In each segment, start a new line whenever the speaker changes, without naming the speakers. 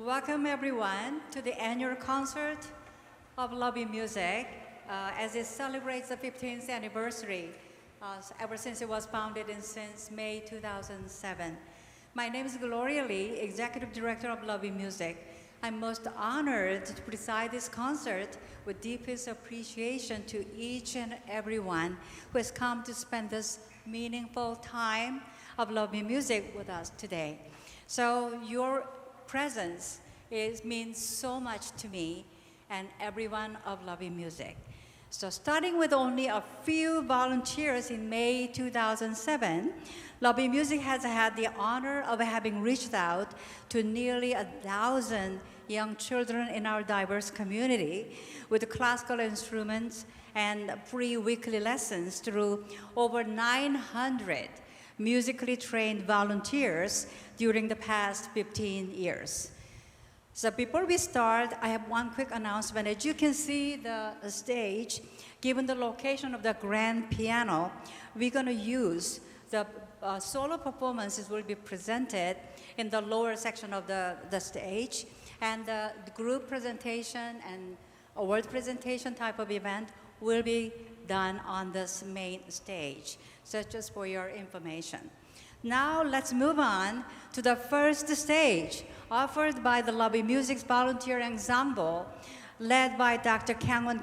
Welcome everyone to the annual concert of Lobby Music as it celebrates the 15th anniversary ever since it was founded since May 2007. My name is Gloria Lee, Executive Director of Lobby Music. I'm most honored to preside this concert with deepest appreciation to each and everyone who has come to spend this meaningful time of Lobby Music with us today. So your presence means so much to me and everyone of Lobby Music. So starting with only a few volunteers in May 2007, Lobby Music has had the honor of having reached out to nearly 1,000 young children in our diverse community with classical instruments and free weekly lessons through over 900 musically trained volunteers during the past 15 years. So before we start, I have one quick announcement. As you can see the stage, given the location of the grand piano, we're going to use the solo performances will be presented in the lower section of the stage, and the group presentation and award presentation type of event will be done on this main stage. So just for your information. Now let's move on to the first stage offered by the Lobby Music's volunteer ensemble led by Dr. Kangwon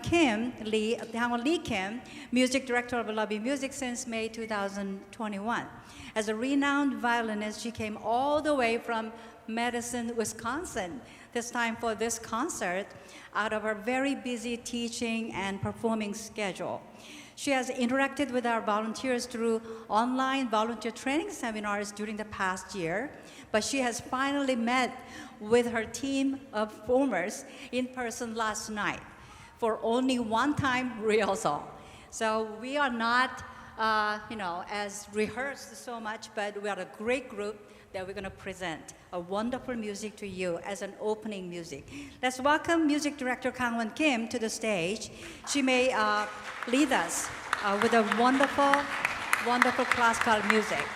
Lee Kim, Music Director of Lobby Music since May 2021. As a renowned violinist, she came all the way from Madison, Wisconsin, this time for this concert, out of her very busy teaching and performing schedule. She has interacted with our volunteers through online volunteer training seminars during the past year, but she has finally met with her team of performers in person last night for only one-time rehearsal. So we are not, as rehearsed so much, but we are a great group that we're going to present a wonderful music to you as an opening music. Let's welcome Music Director Kangwon Kim to the stage. She may lead us with a wonderful, wonderful classical music.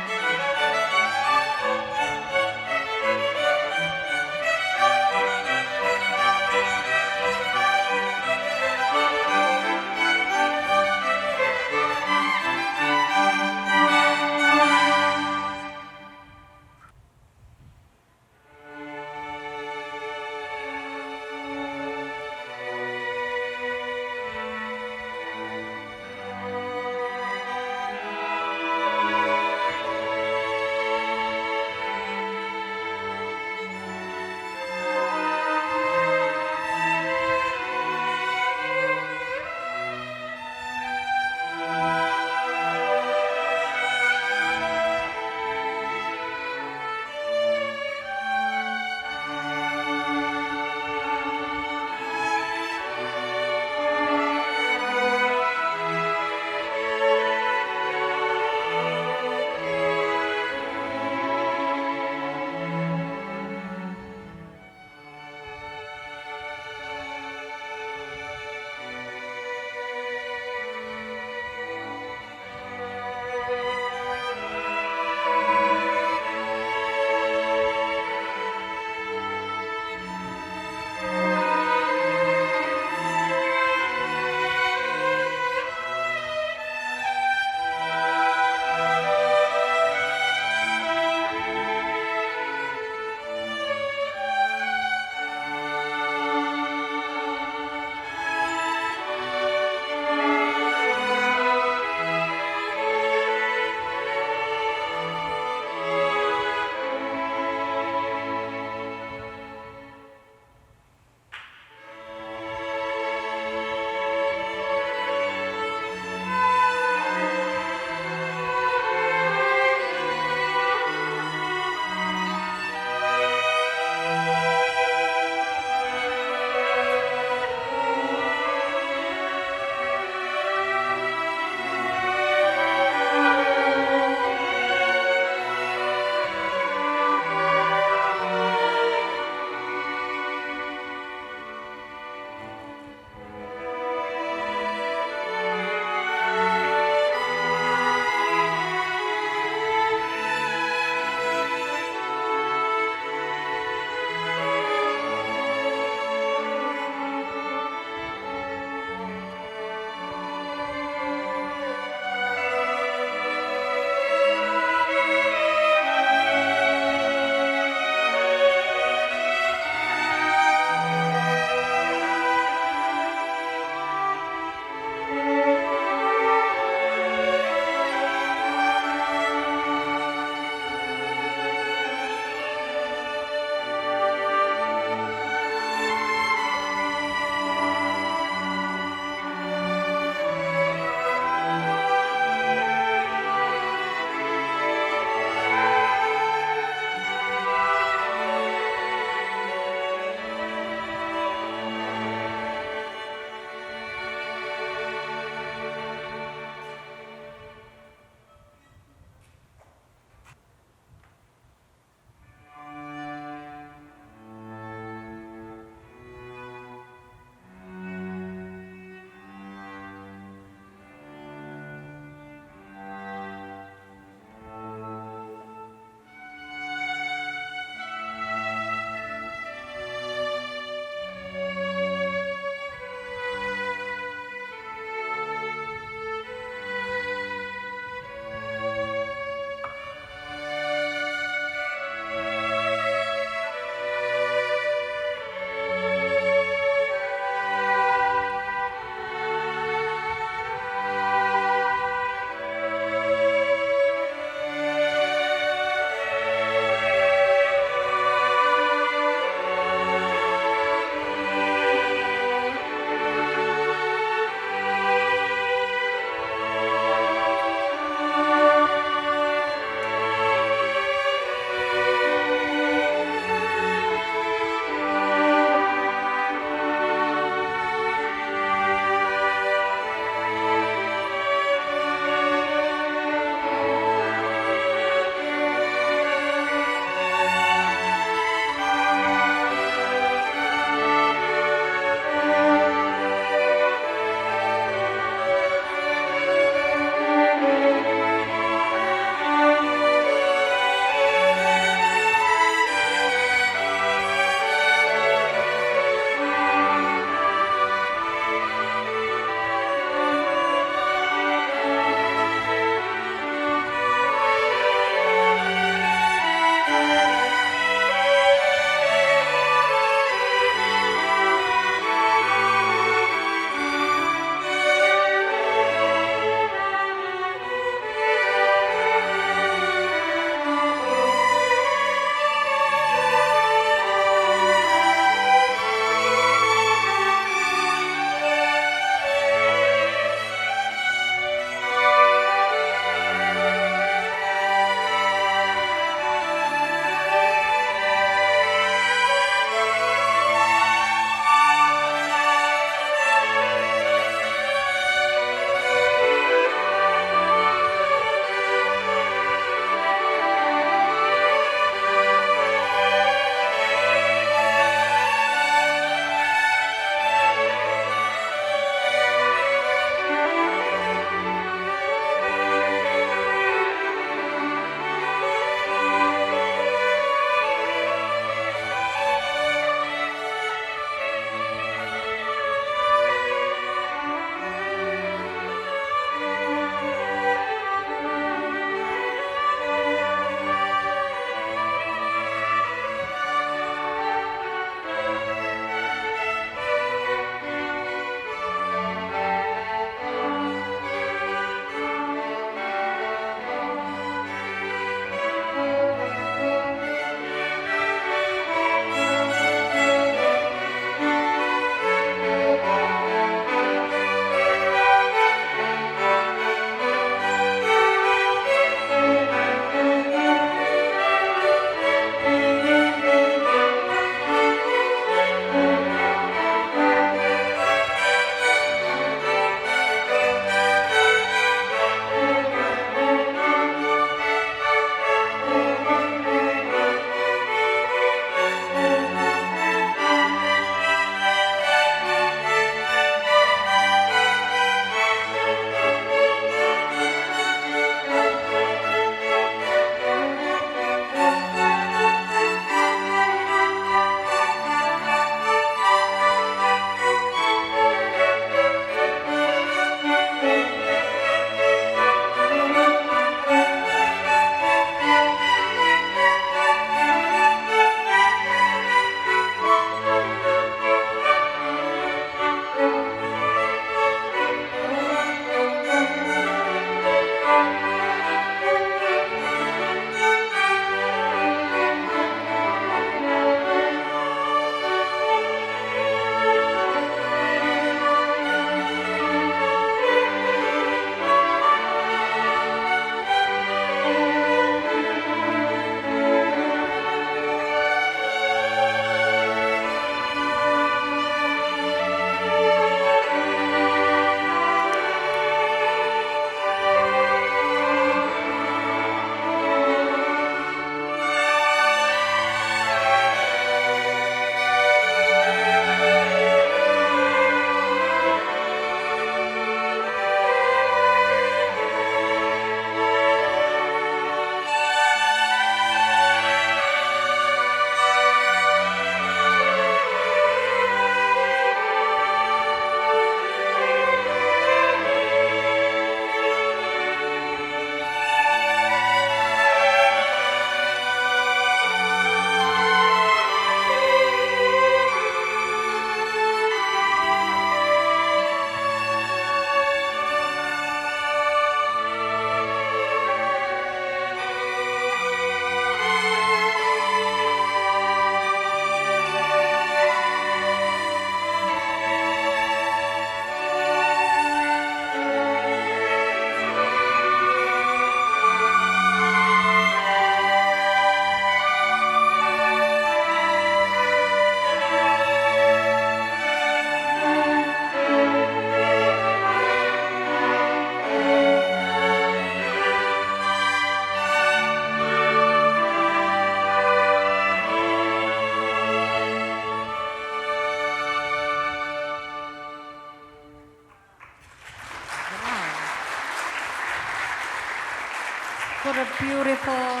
what a beautiful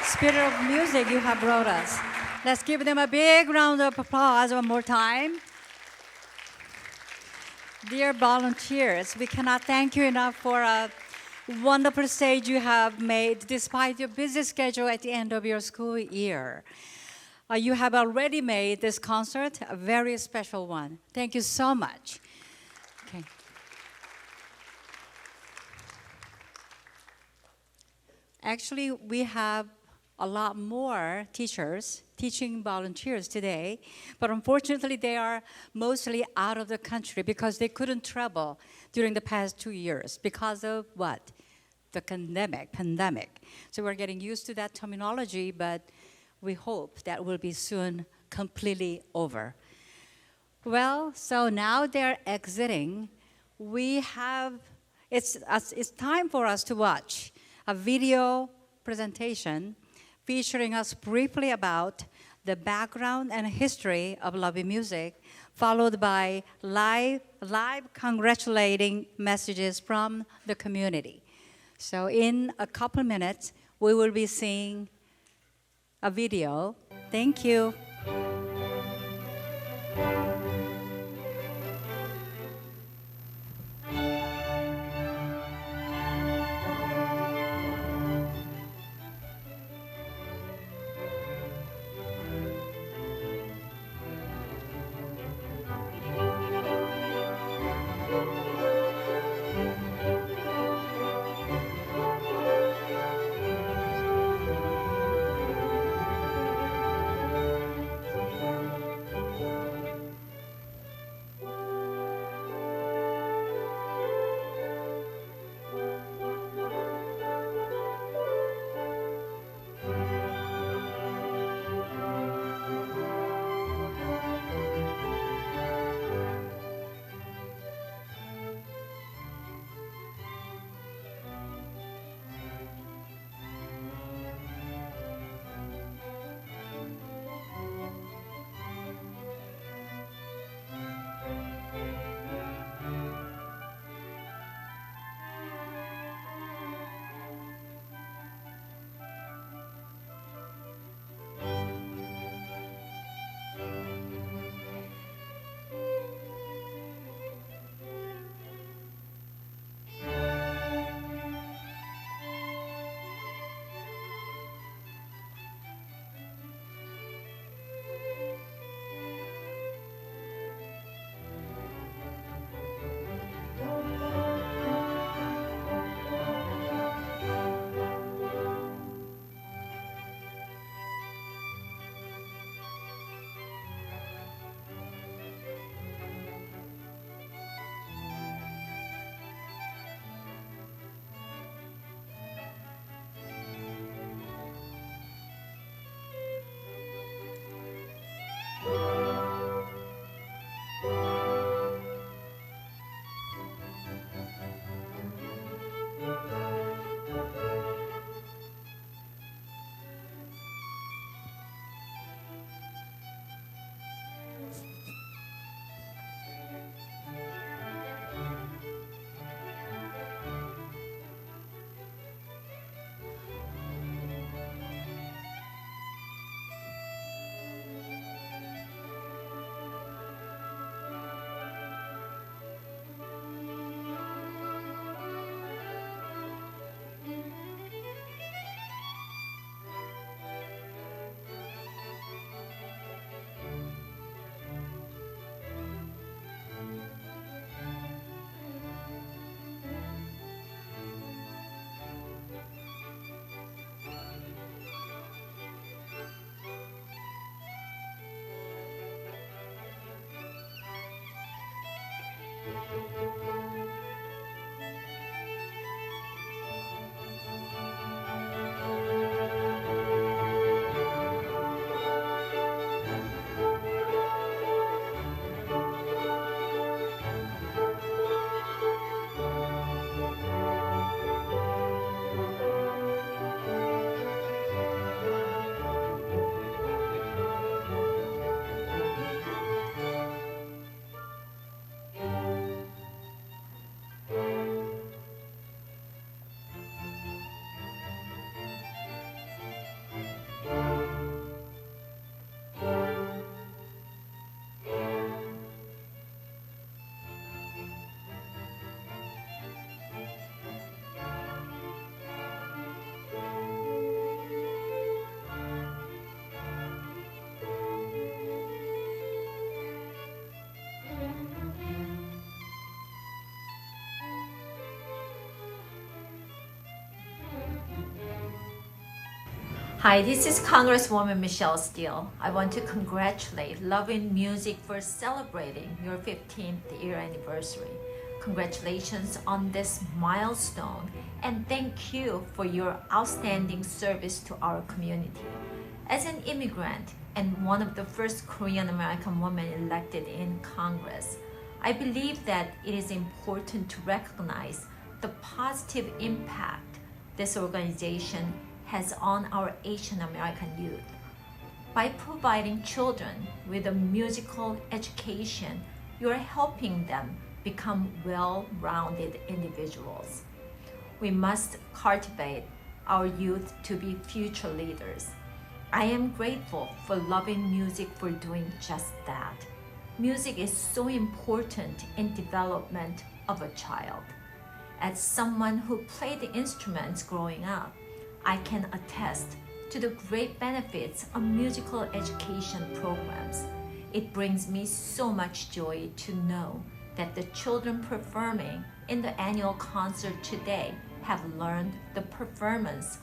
spirit of music you have brought us. Let's give them a big round of applause one more time. Dear volunteers, we cannot thank you enough for a wonderful stage you have made despite your busy schedule at the end of your school year. You have already made this concert a very special one. Thank you so much. Okay. Actually, we have a lot more teachers, teaching volunteers today, but unfortunately they are mostly out of the country because they couldn't travel during the past 2 years because of what? The pandemic. So we're getting used to that terminology, but we hope that will be soon completely over. Well, so now they're exiting. It's time for us to watch a video presentation featuring us briefly about the background and history of Lobby Music, followed by live congratulating messages from the community. So in a couple minutes, we will be seeing a video. Thank you.
Hi, this is Congresswoman Michelle Steele. I want to congratulate Love in Music for celebrating your 15th year anniversary. Congratulations on this milestone and thank you for your outstanding service to our community. As an immigrant and one of the first Korean American women elected in Congress, I believe that it is important to recognize the positive impact this organization has on our Asian American youth. By providing children with a musical education, you are helping them become well-rounded individuals. We must cultivate our youth to be future leaders. I am grateful for Love in Music for doing just that. Music is so important in development of a child. As someone who played the instruments growing up, I can attest to the great benefits of musical education programs. It brings me so much joy to know that the children performing in the annual concert today have learned the performance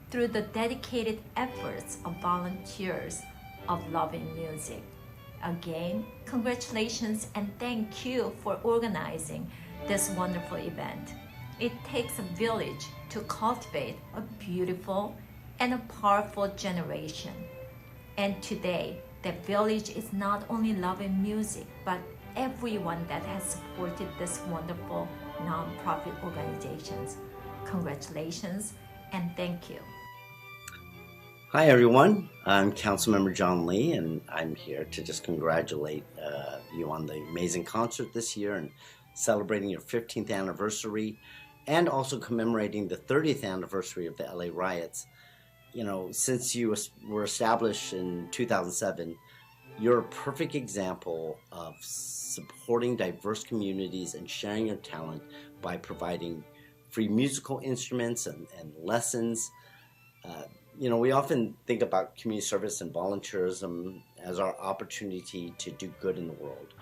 through the dedicated efforts of volunteers of Love in Music. Again, congratulations and thank you for organizing this wonderful event. It takes a village to cultivate a beautiful and a powerful generation. And today, that village is not only Love in Music, but everyone that has supported this wonderful nonprofit organizations. Congratulations and thank you.
Hi everyone, I'm Councilmember John Lee and I'm here to just congratulate you on the amazing concert this year and celebrating your 15th anniversary and also commemorating the 30th anniversary of the LA riots. You know, since you were established in 2007, you're a perfect example of supporting diverse communities and sharing your talent by providing free musical instruments and lessons. You know, we often think about community service and volunteerism as our opportunity to do good in the world.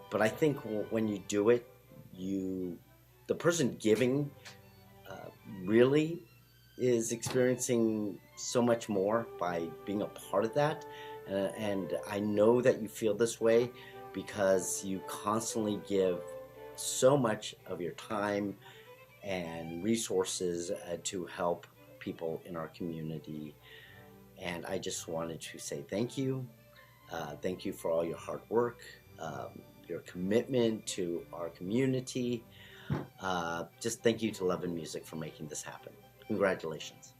But I think when you do it, the person giving really is experiencing so much more by being a part of that. And I know that you feel this way because you constantly give so much of your time and resources to help people in our community. And I just wanted to say thank you. Thank you for all your hard work, your commitment to our community. Just thank you to Love in Music for making this happen. Congratulations.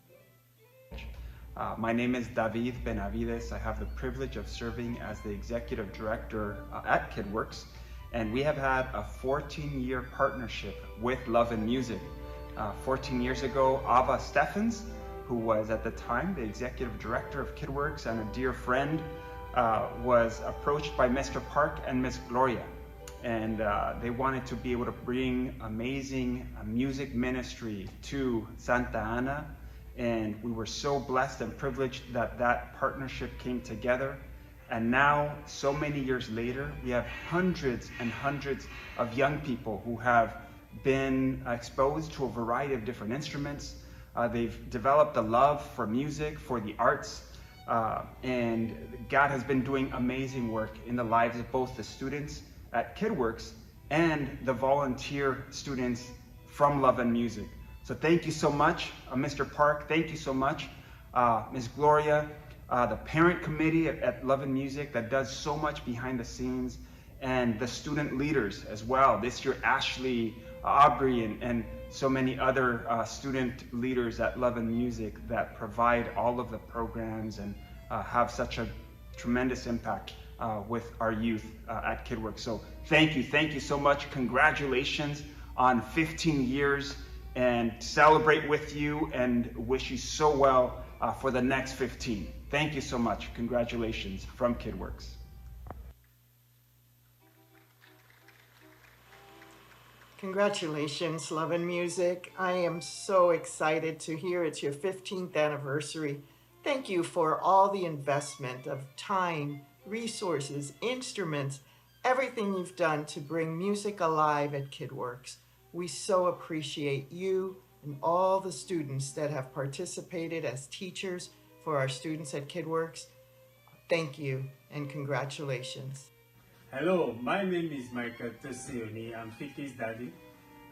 My name is David Benavides. I have the privilege of serving as the executive director at KidWorks, and we have had a 14-year partnership with Love in Music. 14 years ago, Ava Steffens, who was at the time the executive director of KidWorks and a dear friend, was approached by Mr. Park and Miss Gloria. And they wanted to be able to bring amazing music ministry to Santa Ana. And we were so blessed and privileged that that partnership came together. And now, so many years later, we have hundreds and hundreds of young people who have been exposed to a variety of different instruments. They've developed a love for music, for the arts, and God has been doing amazing work in the lives of both the students at KidWorks and the volunteer students from Love in Music. So thank you so much, Mr. Park. Thank you so much, Ms. Gloria, the parent committee at Love in Music that does so much behind the scenes, and the student leaders as well. This year, Ashley, Aubrey, and so many other student leaders at Love in Music that provide all of the programs and have such a tremendous impact with our youth at KidWorks. So thank you so much. Congratulations on 15 years, and celebrate with you and wish you so well for the next 15. Thank you so much. Congratulations from KidWorks.
Congratulations, Love in Music. I am so excited to hear it's your 15th anniversary. Thank you for all the investment of time, resources, instruments, everything you've done to bring music alive at KidWorks. We so appreciate you and all the students that have participated as teachers for our students at KidWorks. Thank you and congratulations.
Hello, my name is Michael Tosioni. I'm Fiki's daddy,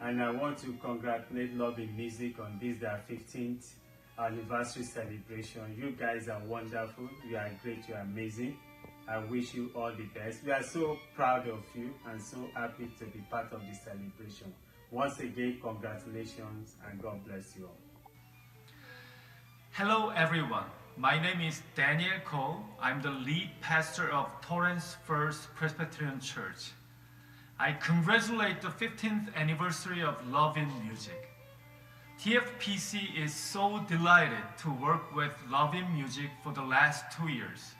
and I want to congratulate Love in Music on this their 15th anniversary celebration. You guys are wonderful. You are great. You are amazing. I wish you all the best. We are so proud of you and so happy to be part of this celebration. Once again, congratulations and God bless you all.
Hello everyone, my name is Daniel Cole. I'm the lead pastor of Torrance First Presbyterian Church. I congratulate the 15th anniversary of Love in Music. TFPC is so delighted to work with Love in Music for the last 2 years,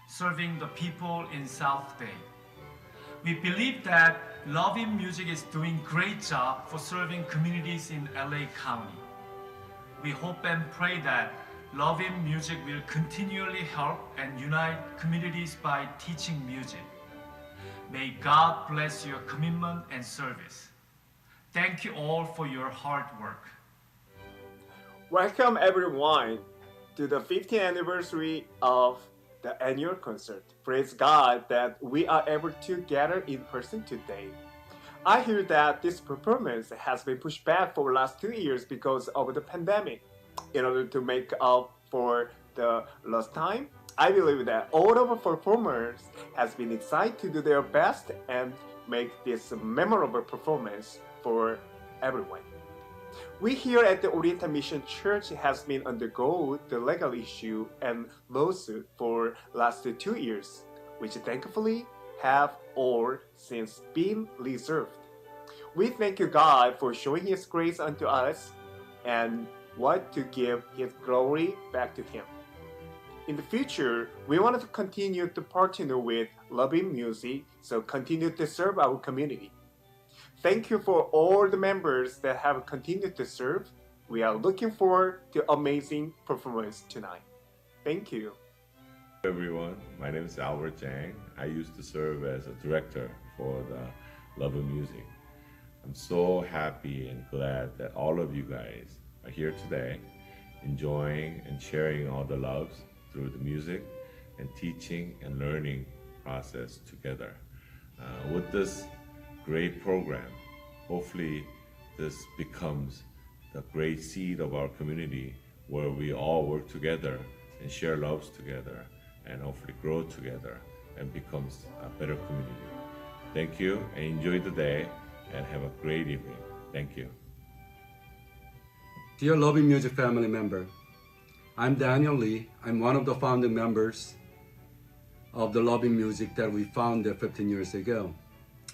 serving the people in South Day. We believe that Love in Music is doing a great job for serving communities in LA County. We hope and pray that Love in Music will continually help and unite communities by teaching music. May God bless your commitment and service. Thank you all for your hard work.
Welcome everyone to the 50th anniversary of the annual concert. Praise God that we are able to gather in person today. I hear that this performance has been pushed back for the last 2 years because of the pandemic. In order to make up for the lost time, I believe that all of the performers has been excited to do their best and make this memorable performance for everyone. We here at the Oriental Mission Church has been undergo the legal issue and lawsuit for last 2 years, which thankfully have all since been resolved. We thank you God for showing His grace unto us and want to give His glory back to Him. In the future, we want to continue to partner with Love in Music, so continue to serve our community. Thank you for all the members that have continued to serve. We are looking forward to amazing performance tonight. Thank you.
Hello everyone, my name is Albert Jang. I used to serve as a director for the Love in Music. I'm so happy and glad that all of you guys are here today, enjoying and sharing all the loves through the music and teaching and learning process together. With this great program, hopefully this becomes the great seed of our community where we all work together and share loves together and hopefully grow together and becomes a better community. Thank you and enjoy the day and have a great evening. Thank you.
Dear Love in Music family member, I'm Daniel Lee. I'm one of the founding members of the Love in Music that we founded 15 years ago.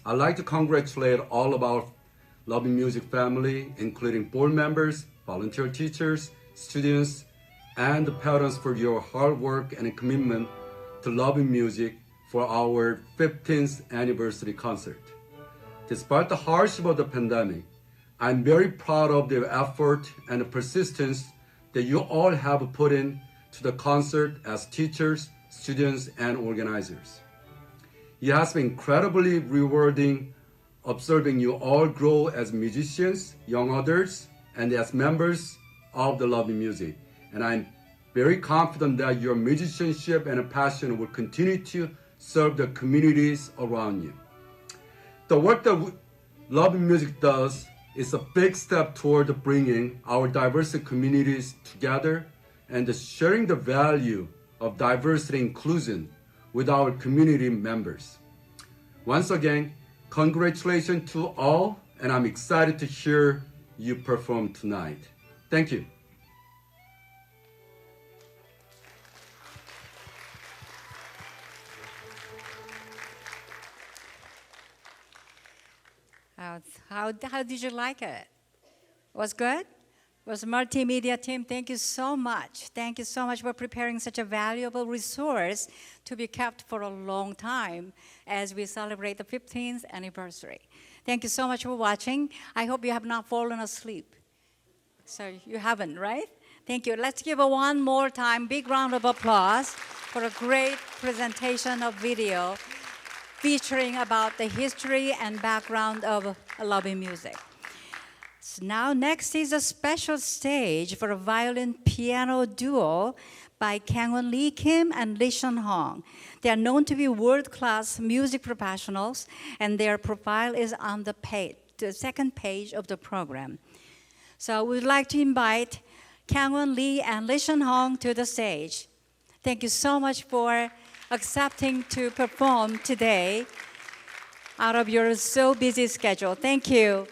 I'd like to congratulate all of our Love in Music family, including board members, volunteer teachers, students, and the parents for your hard work and commitment to Love in Music for our 15th anniversary concert. Despite the hardship of the pandemic, I'm very proud of the effort and the persistence that you all have put in to the concert as teachers, students, and organizers. It has been incredibly rewarding observing you all grow as musicians, young adults, and as members of the Love in Music. And I'm very confident that your musicianship and passion will continue to serve the communities around you. The work that Love in Music does is a big step toward bringing our diverse communities together and sharing the value of diversity and inclusion with our community members. Once again, congratulations to all, and I'm excited to hear you perform tonight. Thank you.
How did you like it? Was good? Was multimedia team, thank you so much. Thank you so much for preparing such a valuable resource to be kept for a long time as we celebrate the 15th anniversary. Thank you so much for watching. I hope you have not fallen asleep. So you haven't, right? Thank you. Let's give one more time, big round of applause for a great presentation of video featuring about the history and background of Love in Music. So now next is a special stage for a violin piano duo by Kangwon Lee Kim and Lee Shun Hong. They are known to be world-class music professionals, and their profile is on the second page of the program. So we'd like to invite Kangwon Lee and Lee Shun Hong to the stage. Thank you so much for accepting to perform today out of your so busy schedule. Thank you.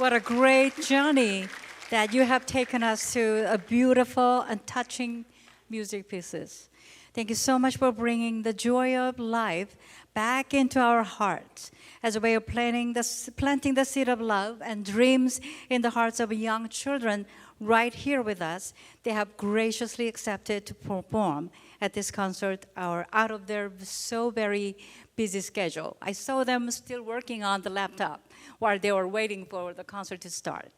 What a great journey that you have taken us to a beautiful and touching music pieces. Thank you so much for bringing the joy of life back into our hearts as a way of planting the seed of love and dreams in the hearts of young children right here with us. They have graciously accepted to perform at this concert out of their so very busy schedule. I saw them still working on the laptop while they were waiting for the concert to start.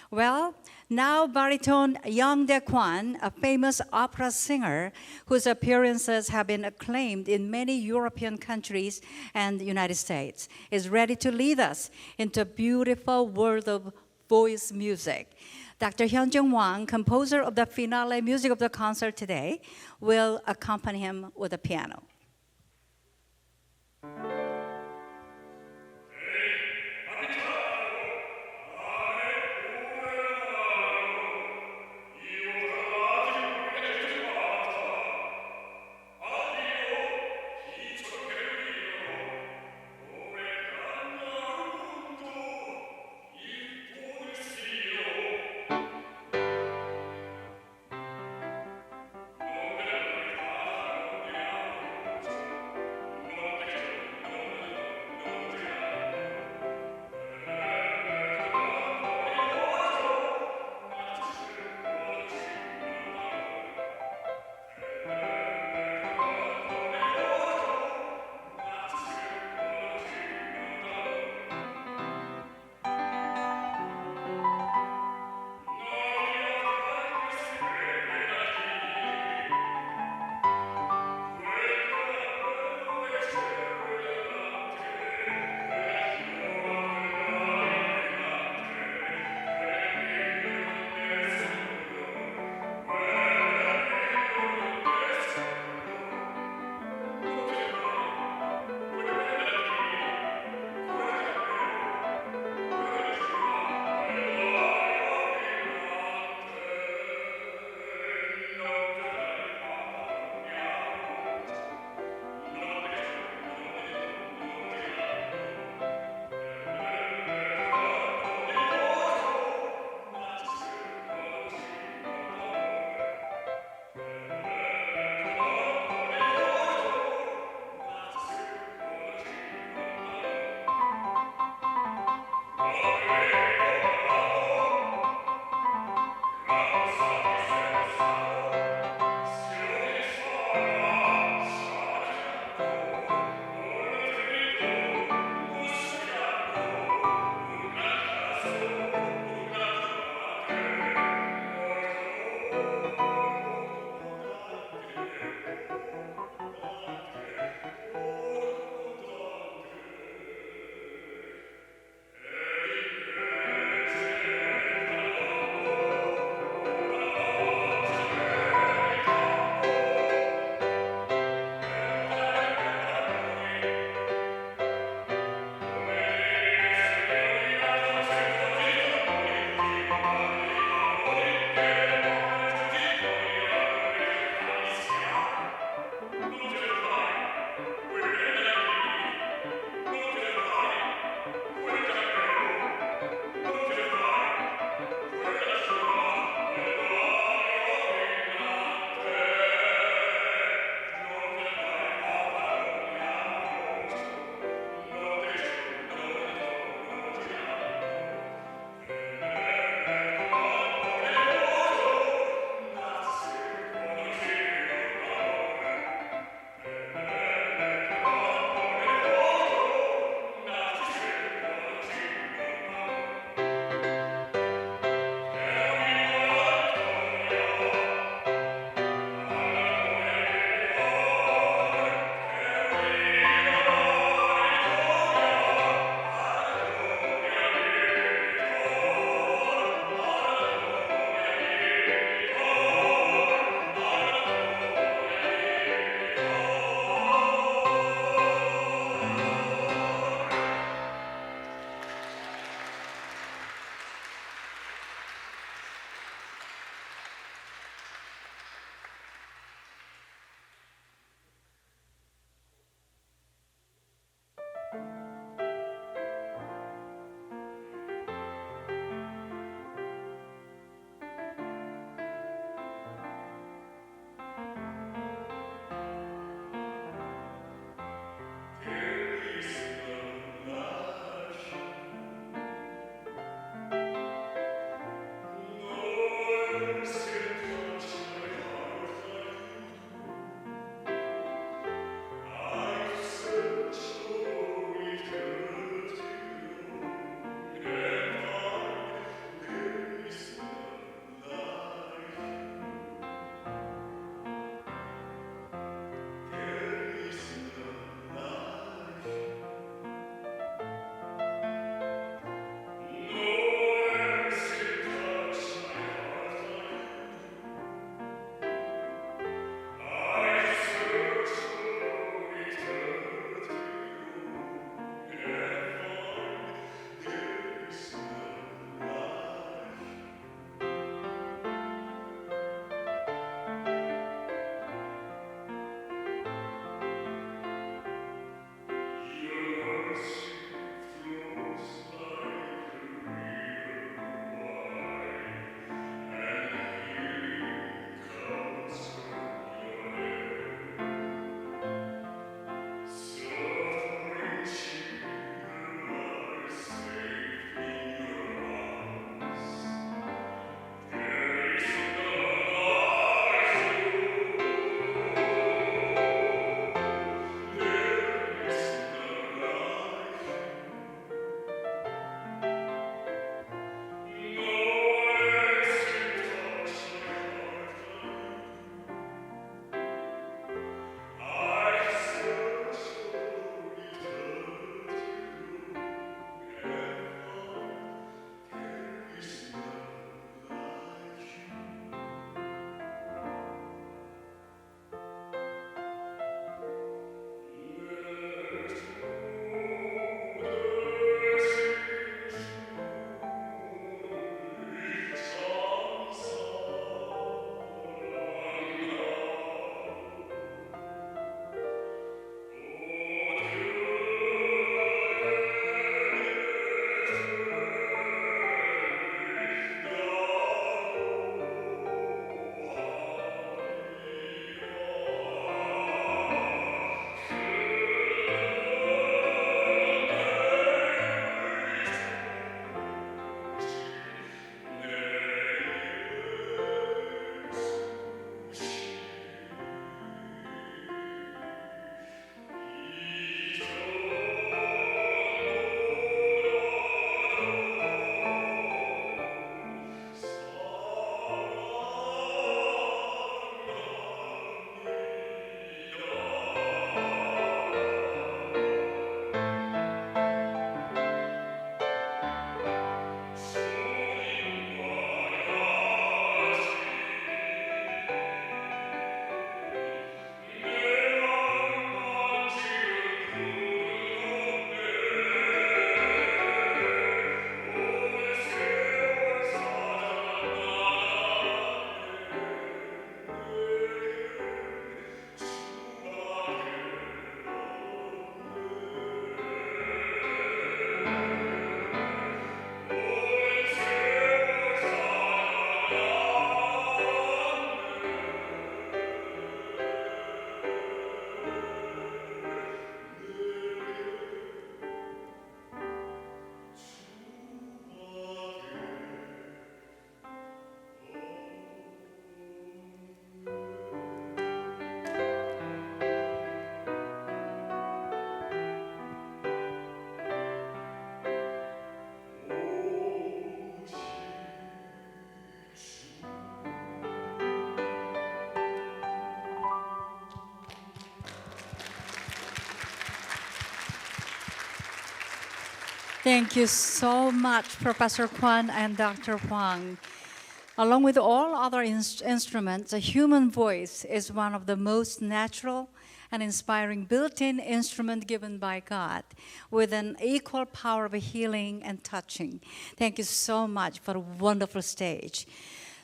Well, now baritone Young Dae Kwan, a famous opera singer whose appearances have been acclaimed in many European countries and the United States, is ready to lead us into a beautiful world of voice music. Dr. Hyunjung Wang, composer of the finale music of the concert today, will accompany him with a piano. Thank you so much, Professor Kwan and Dr. Huang. Along with all other instruments, the human voice is one of the most natural and inspiring built-in instrument given by God, with an equal power of healing and touching. Thank you so much for a wonderful stage.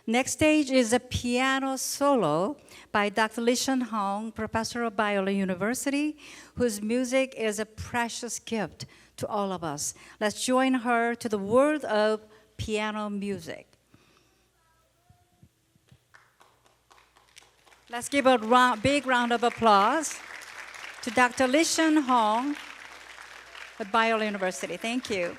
Next stage is a piano solo by Dr. Lee Shen Hong, professor of Biola University, whose music is a precious gift to all of us. Let's join her to the world of piano music. Let's give a big round of applause to Dr. Lee Shen Hong at Biola University. Thank you.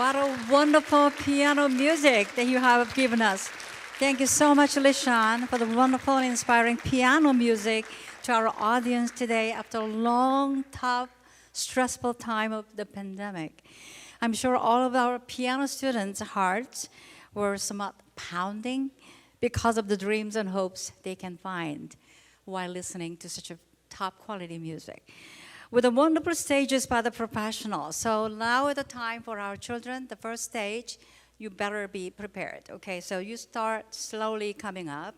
What a wonderful piano music that you have given us. Thank you so much, Lishan, for the wonderful and inspiring piano music to our audience today after a long, tough, stressful time of the pandemic. I'm sure all of our piano students' hearts were somewhat pounding because of the dreams and hopes they can find while listening to such a top quality music. With the wonderful stages by the professionals. So now is the time for our children. The first stage, you better be prepared. Okay, so you start slowly coming up.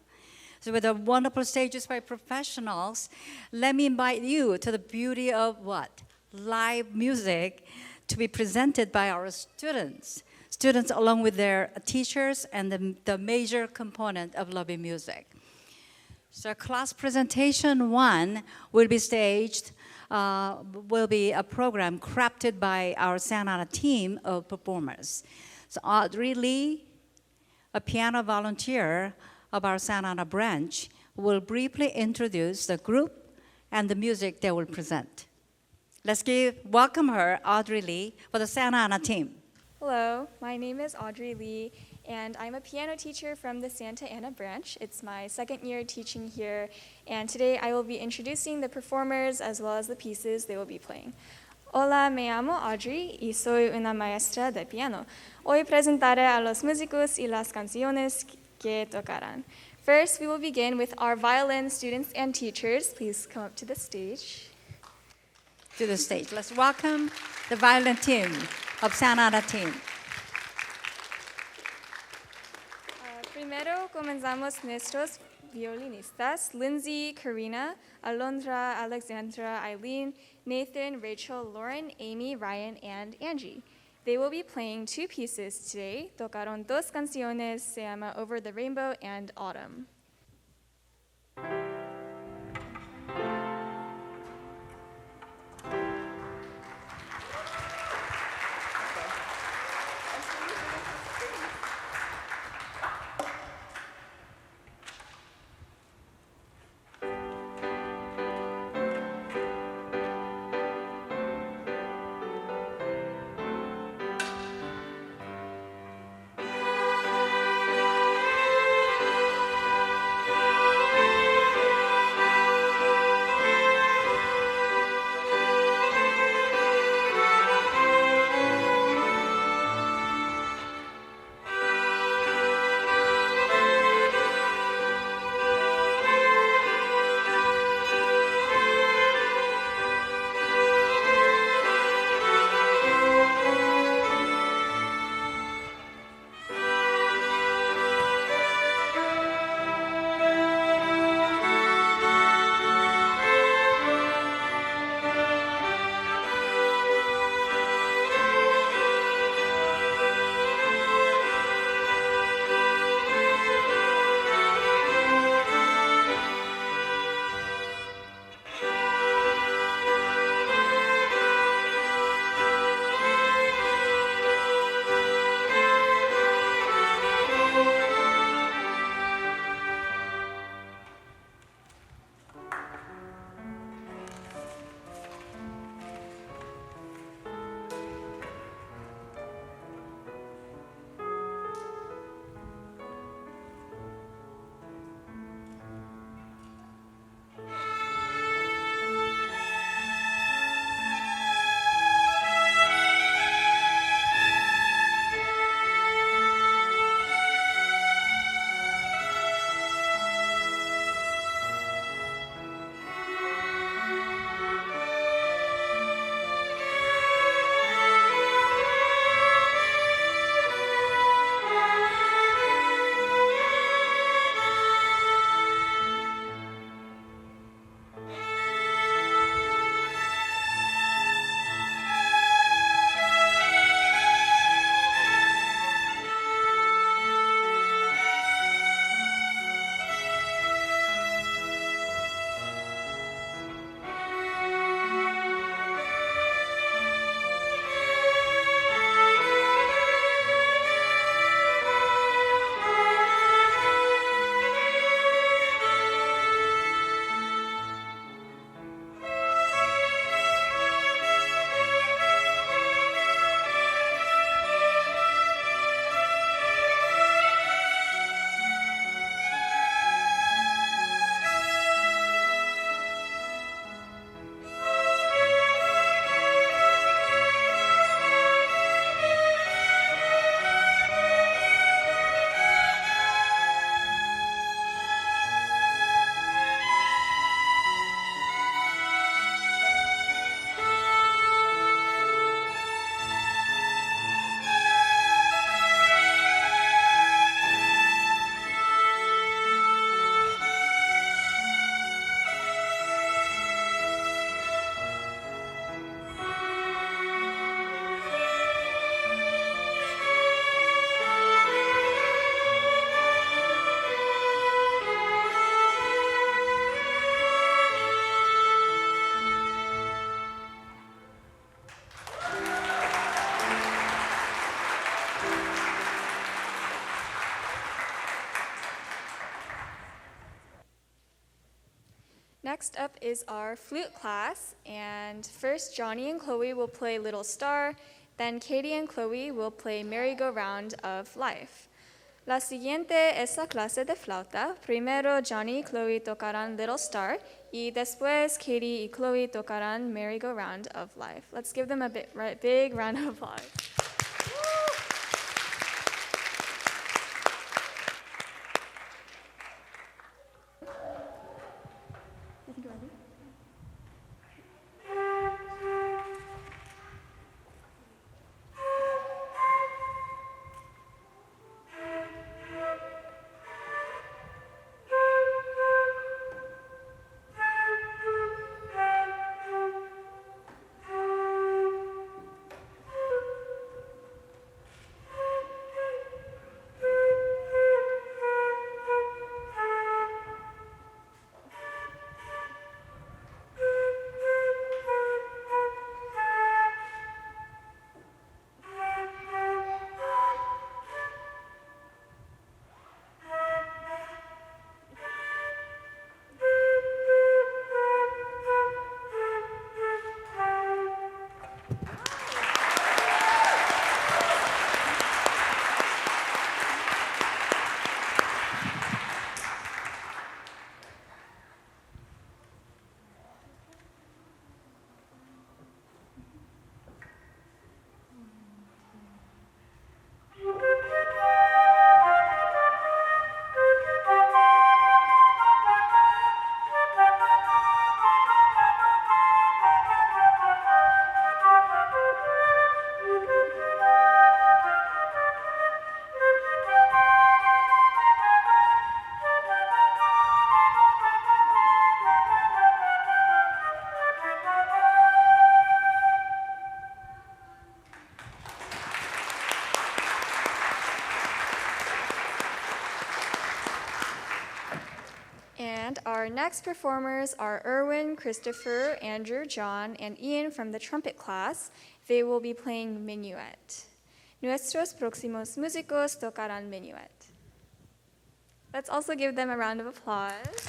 So with the wonderful stages by professionals, let me invite you to the beauty of what? Live music to be presented by our students. Students along with their teachers and the major component of Love in Music. So class presentation 1 will be staged, will be a program crafted by our Santa Ana team of performers. So Audrey Lee, a piano volunteer of our Santa Ana branch, will briefly introduce the group and the music they will present. Let's welcome her, Audrey Lee, for the Santa Ana team.
Hello, my name is Audrey Lee, and I'm a piano teacher from the Santa Ana branch. It's my second year teaching here, and today I will be introducing the performers as well as the pieces they will be playing. Hola, me llamo Audrey y soy una maestra de piano. Hoy presentaré a los músicos y las canciones que tocarán. First, we will begin with our violin students and teachers. Please come up to the stage.
To the stage. Let's welcome the violin team of Santa Ana team.
Primero comenzamos nuestros violinistas, Lindsay, Karina, Alondra, Alexandra, Eileen, Nathan, Rachel, Lauren, Amy, Ryan, and Angie. They will be playing 2 pieces today. Tocaron 2 canciones, se llama Over the Rainbow and Autumn. Next up is our flute class, and first Johnny and Chloe will play Little Star, then Katie and Chloe will play Merry-Go-Round of Life. La siguiente es la clase de flauta. Primero Johnny y Chloe tocarán Little Star, y después Katie y Chloe tocarán Merry-Go-Round of Life. Let's give them a big round of applause. And our next performers are Erwin, Christopher, Andrew, John, and Ian from the trumpet class. They will be playing Minuet. Nuestros próximos músicos tocarán Minuet. Let's also give them a round of applause.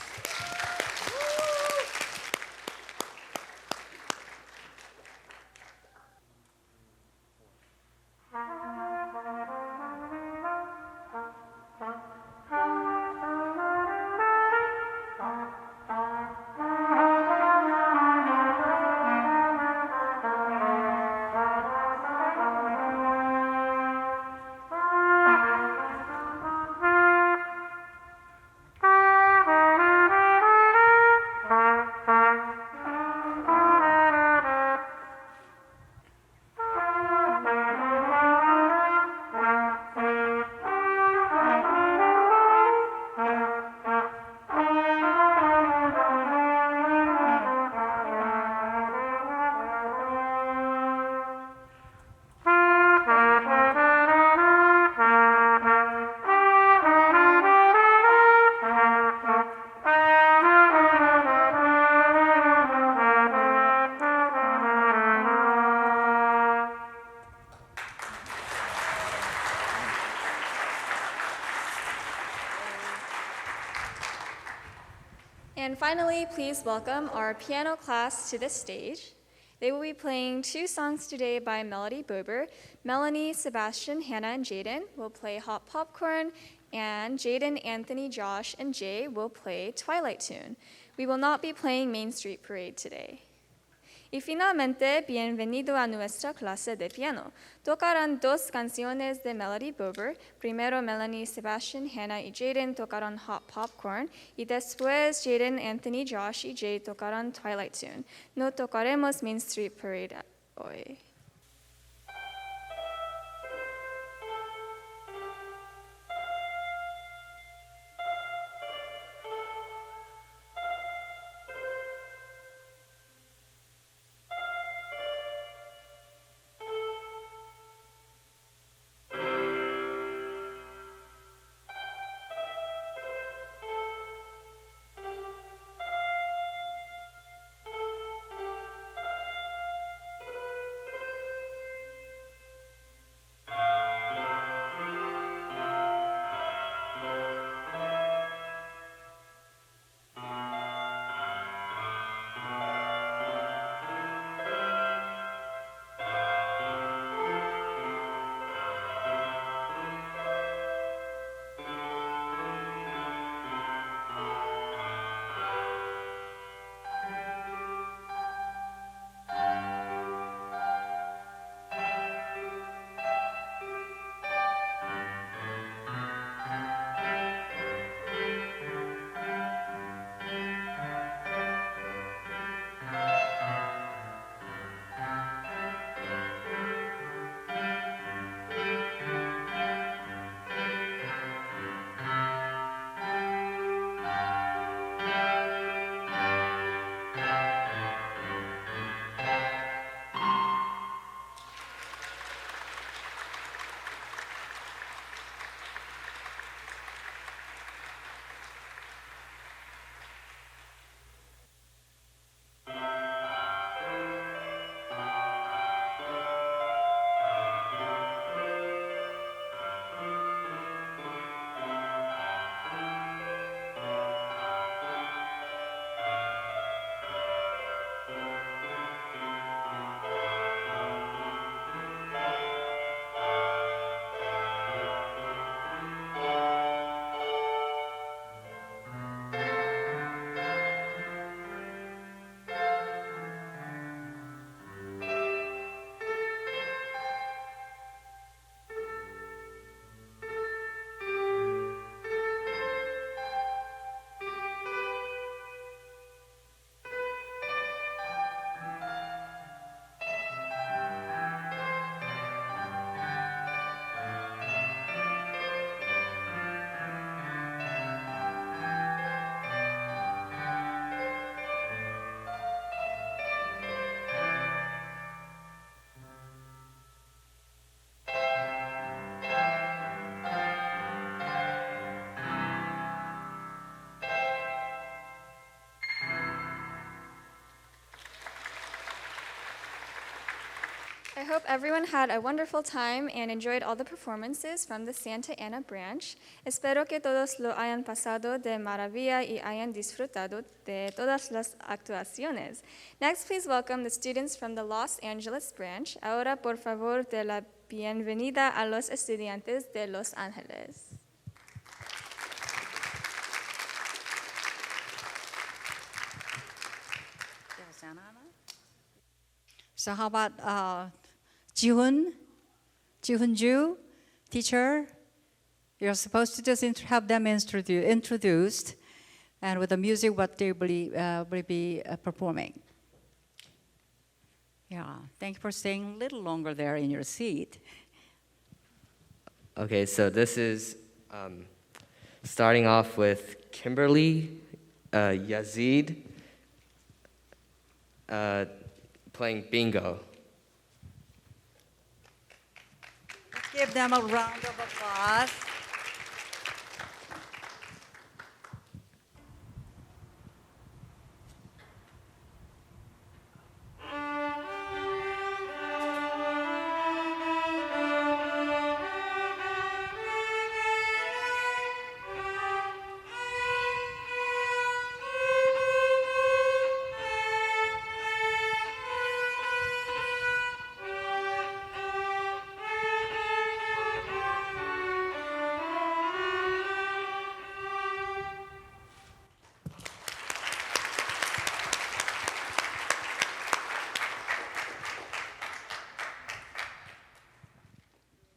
And finally, please welcome our piano class to the stage. They will be playing 2 songs today by Melody Bober. Melanie, Sebastian, Hannah, and Jaden will play Hot Popcorn, and Jaden, Anthony, Josh, and Jay will play Twilight Tune. We will not be playing Main Street Parade today. Y finalmente, bienvenido a nuestra clase de piano. Tocarán 2 canciones de Melody Bober. Primero Melanie, Sebastian, Hannah y Jaden tocarán Hot Popcorn. Y después Jaden, Anthony, Josh y Jay tocarán Twilight Tune. No tocaremos Main Street Parade hoy. I hope everyone had a wonderful time and enjoyed all the performances from the Santa Ana branch. Espero que todos lo hayan pasado de maravilla y hayan disfrutado de todas las actuaciones. Next, please welcome the students from the Los Angeles branch. Ahora, por favor, de la bienvenida a los estudiantes de Los Ángeles.
So how about Ji-hoon Ju, teacher? You're supposed to just have them introduced, and with the music, what they will be performing. Yeah, thank you for staying a little longer there in your seat.
Okay, so this is starting off with Kimberly Yazid playing bingo.
Give them a round of applause.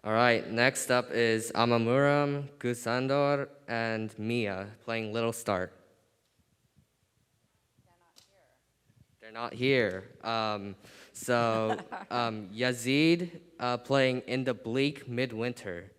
All right, next up is Amamuram, Gusandor, and Mia playing Little Star. They're not here. So Yazid playing In the Bleak Midwinter.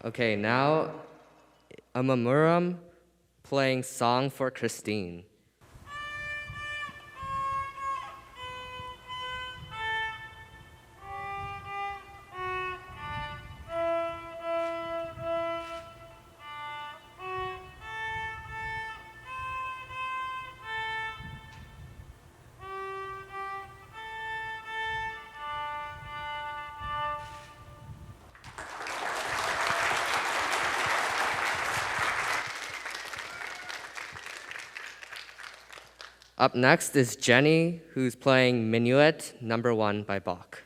Okay, now Amamuram playing Song for Christine. Up next is Jenny, who's playing Minuet No. 1 by Bach.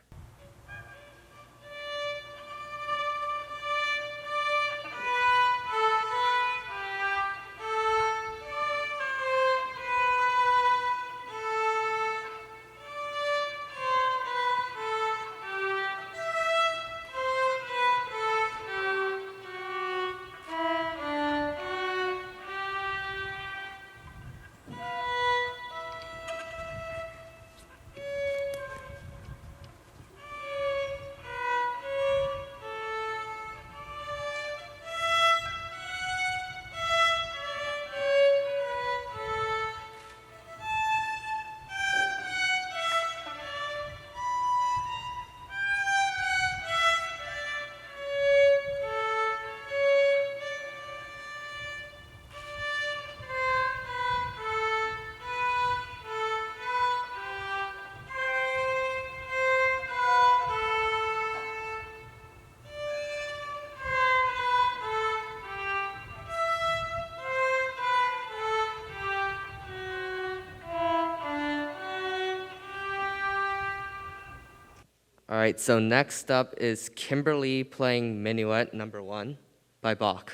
All right, so next up is Kimberly playing Minuet number 1 by Bach.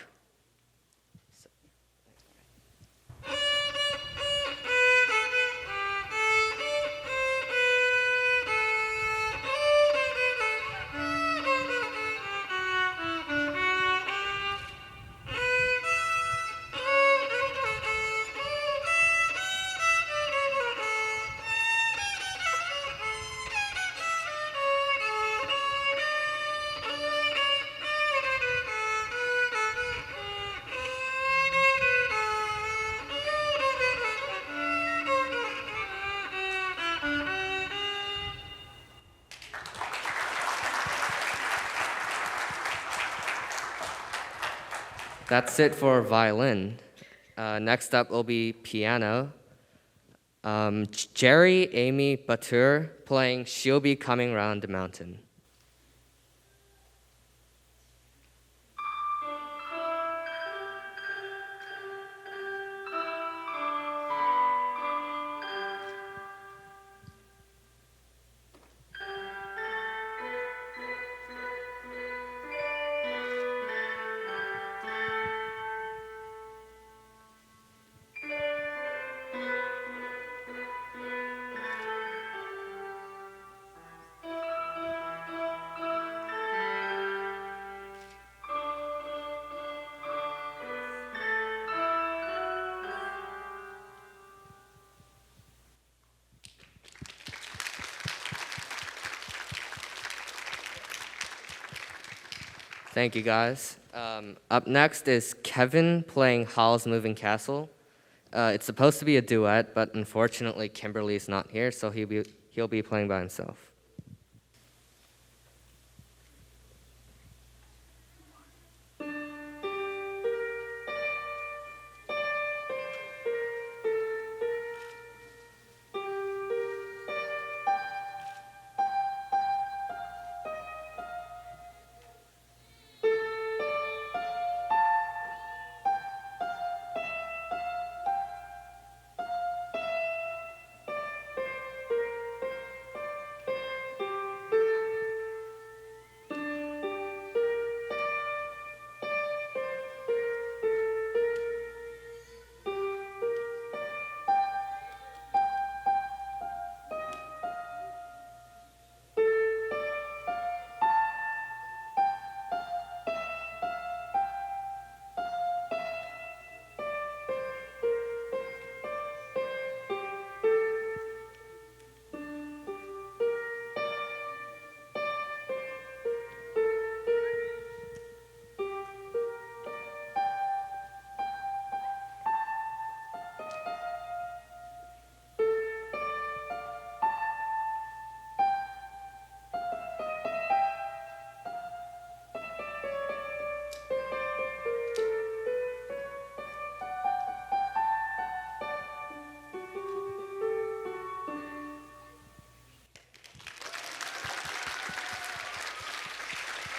That's it for violin. Next up will be piano. Jerry Amy Batur playing She'll Be Coming Round the Mountain. Thank you, guys. Up next is Kevin playing Howl's Moving Castle. It's supposed to be a duet, but unfortunately Kimberly's not here, so he'll be playing by himself.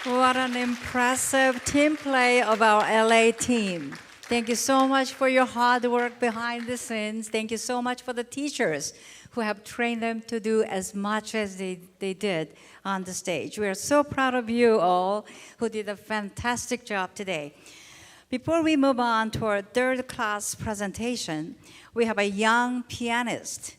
What an impressive team play of our LA team. Thank you so much for your hard work behind the scenes. Thank you so much for the teachers who have trained them to do as much as they did on the stage. We are so proud of you all who did a fantastic job today. Before we move on to our third class presentation, we have a young pianist,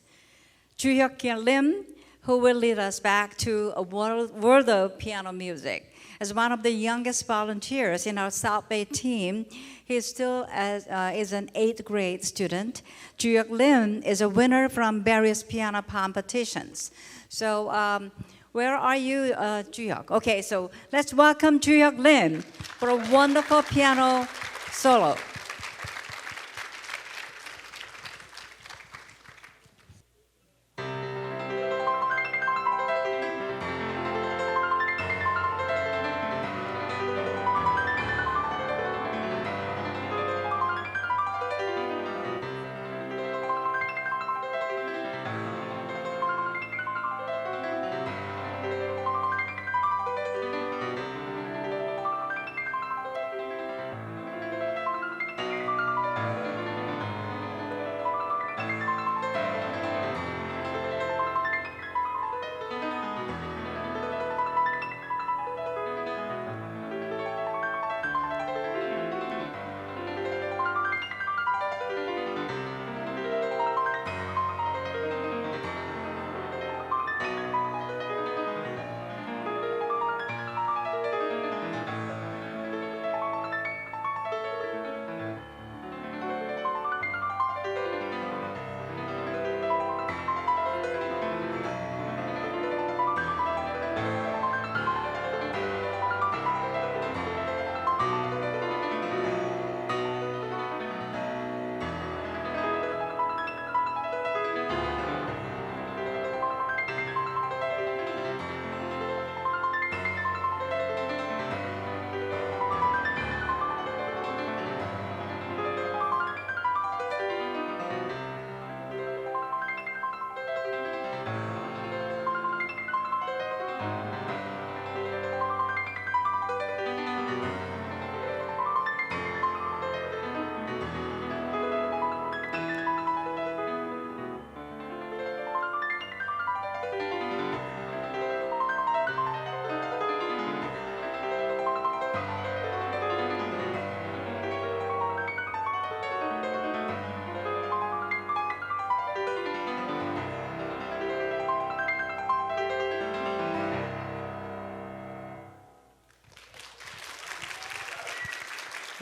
Joo-hyuk Lim, who will lead us back to a world of piano music. As one of the youngest volunteers in our South Bay team, he still is an 8th grade student. Joo-hyuk Lim is a winner from various piano competitions. So where are you, Joo-hyuk? Okay, so let's welcome Joo-hyuk Lim for a wonderful piano solo.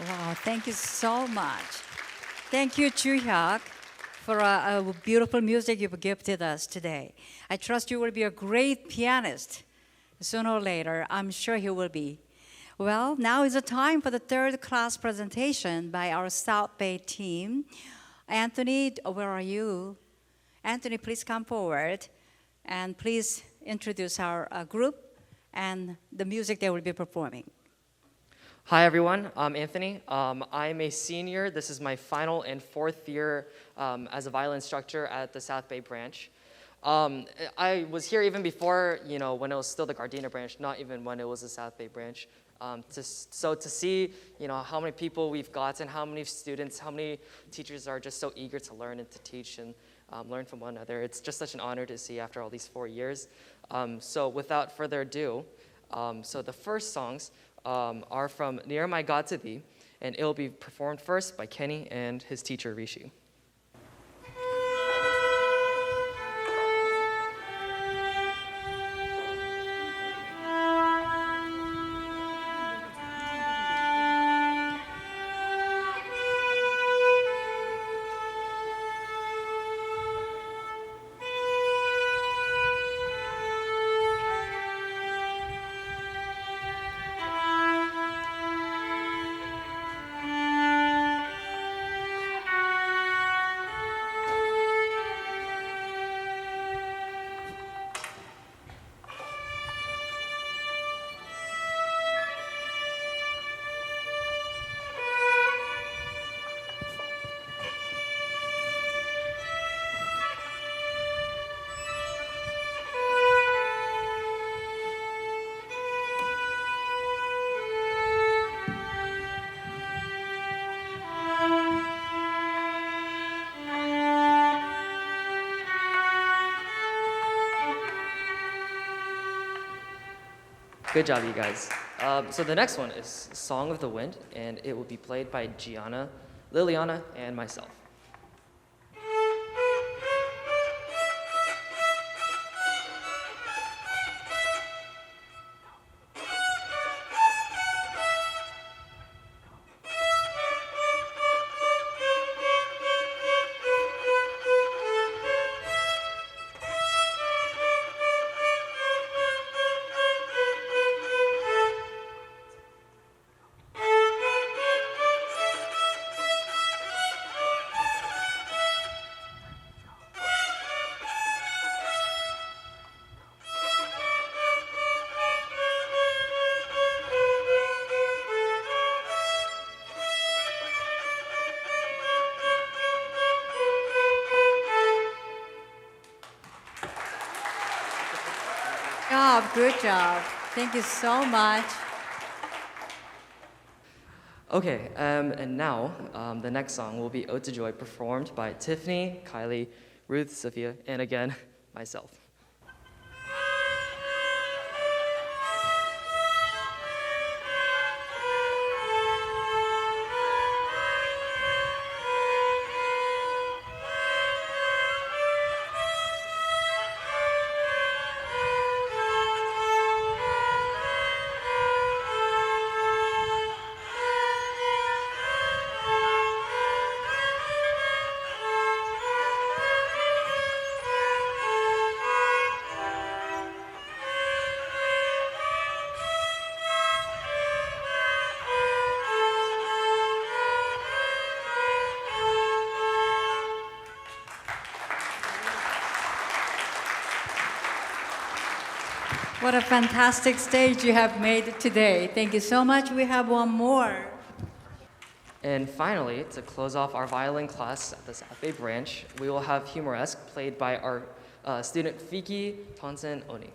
Wow, thank you so much. Thank you, Chu Hyuk, for a beautiful music you've gifted us today. I trust you will be a great pianist sooner or later. I'm sure you will be. Well, now is the time for the third class presentation by our South Bay team. Anthony, where are you? Anthony, please come forward and please introduce our group and the music they will be performing.
Hi everyone, I'm Anthony. I'm a senior. This is my final and fourth year as a violin instructor at the South Bay branch. I was here even before, when it was still the Gardena branch, not even when it was the South Bay branch. So to see, how many people we've gotten, how many students, how many teachers are just so eager to learn and to teach and learn from one another. It's just such an honor to see after all these 4 years. So without further ado, so the first songs are from Near My God to Thee, and it will be performed first by Kenny and his teacher Rishi. Good job, you guys. So the next one is Song of the Wind, and it will be played by Gianna, Liliana, and myself.
Good job. Thank you so much.
Okay, and now the next song will be Ode to Joy, performed by Tiffany, Kylie, Ruth, Sophia, and again, myself.
What a fantastic stage you have made today. Thank you so much. We have one more.
And finally, to close off our violin class at the South Bay branch, we will have Humoresque, played by our student Fiki Tonsen Oni.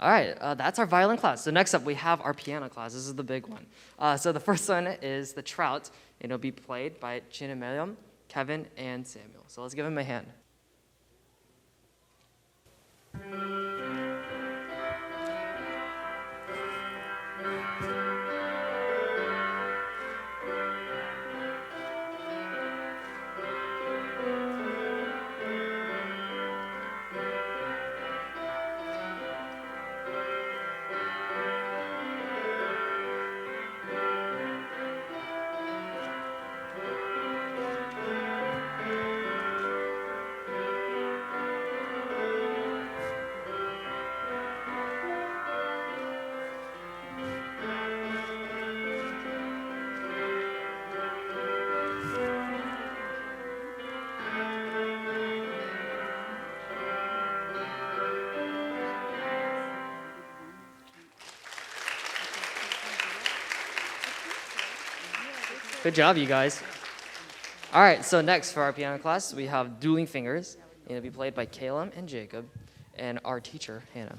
All right, that's our violin class. So next up, we have our piano class. This is the big one. So the first one is the Trout, and it'll be played by Chin and Meliam, Kevin, and Samuel. So let's give them a hand. Good job, you guys. All right, so next for our piano class, we have Dueling Fingers. And it'll be played by Caleb and Jacob, and our teacher, Hannah.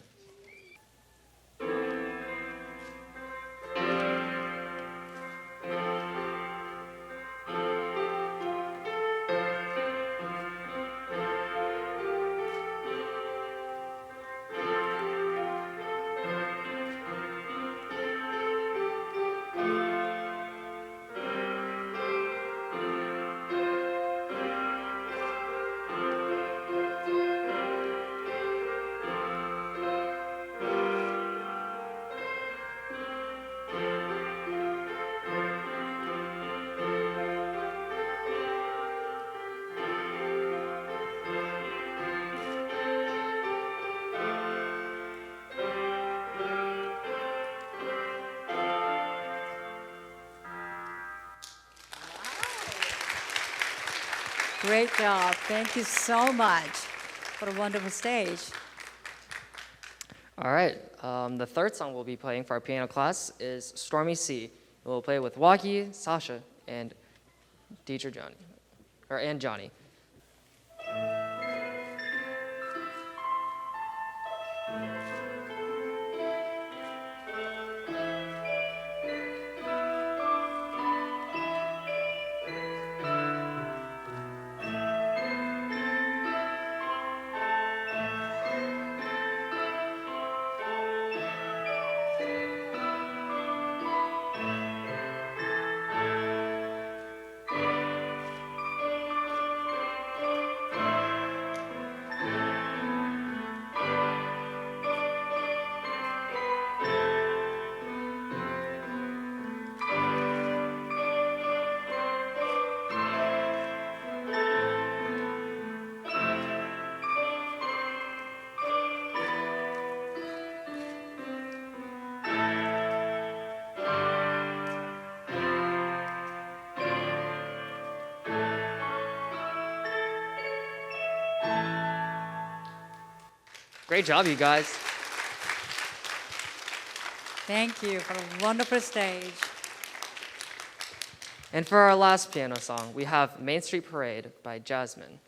Great job. Thank you so much for a wonderful stage.
All right, the third song we'll be playing for our piano class is Stormy Sea. We'll play with Waki, Sasha, and teacher Johnny, and Johnny. Great job, you guys.
Thank you for a wonderful stage.
And for our last piano song, we have Main Street Parade by Jasmine.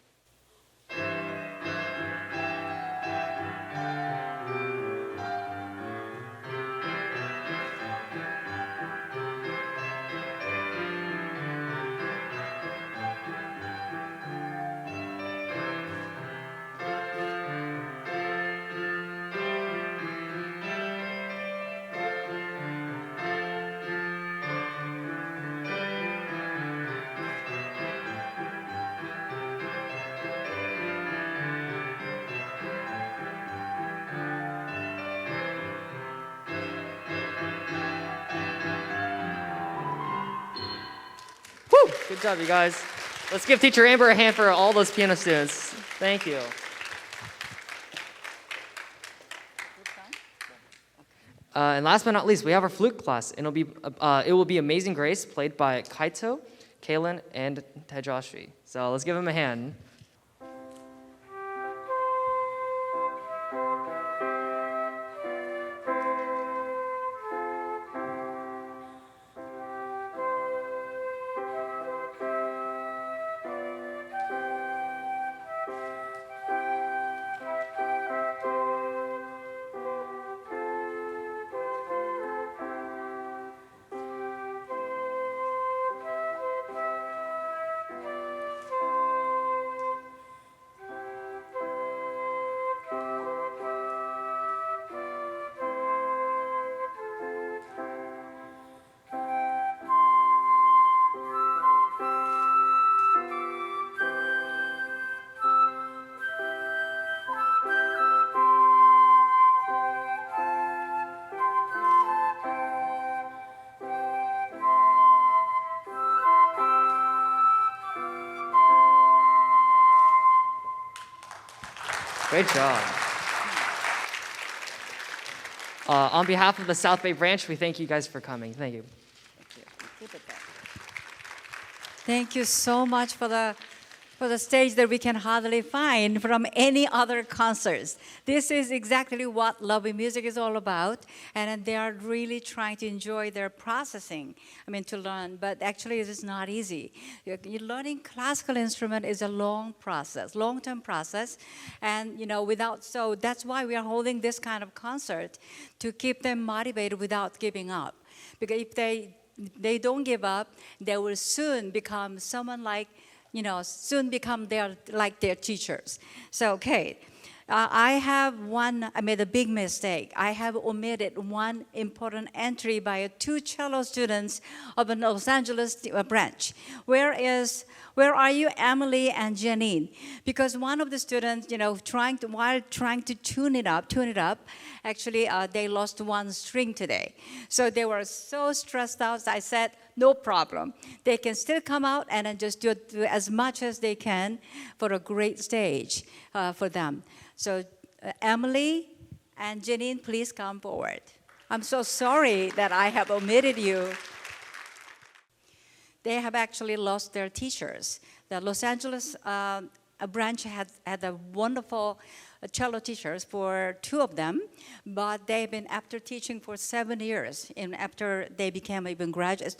Woo! Good job, you guys. Let's give Teacher Amber a hand for all those piano students. Thank you. And last but not least, we have our flute class. And it will be Amazing Grace, played by Kaito, Kaylin, and Tejoshvi. So let's give them a hand. Great job. On behalf of the South Bay branch, we thank you guys for coming. Thank you.
Thank you so much for the stage that we can hardly find from any other concerts. This is exactly what Love in Music is all about, and they are really trying to enjoy their processing, to learn, but actually it is not easy. Learning classical instrument is a long process, long-term process, and so that's why we are holding this kind of concert, to keep them motivated without giving up. Because if they don't give up, they will soon become someone like, soon become their teachers. So, okay, I made a big mistake. I have omitted one important entry by two cello students of the Los Angeles branch. Where are you, Emily and Janine? Because one of the students, while trying to tune it up, actually they lost one string today. So they were so stressed out. I said, no problem. They can still come out and then just do as much as they can for a great stage for them. So Emily and Janine, please come forward. I'm so sorry that I have omitted you. They have actually lost their teachers. The Los Angeles branch had a wonderful cello teachers for two of them, but they've been after teaching for 7 years, and after they became even graduate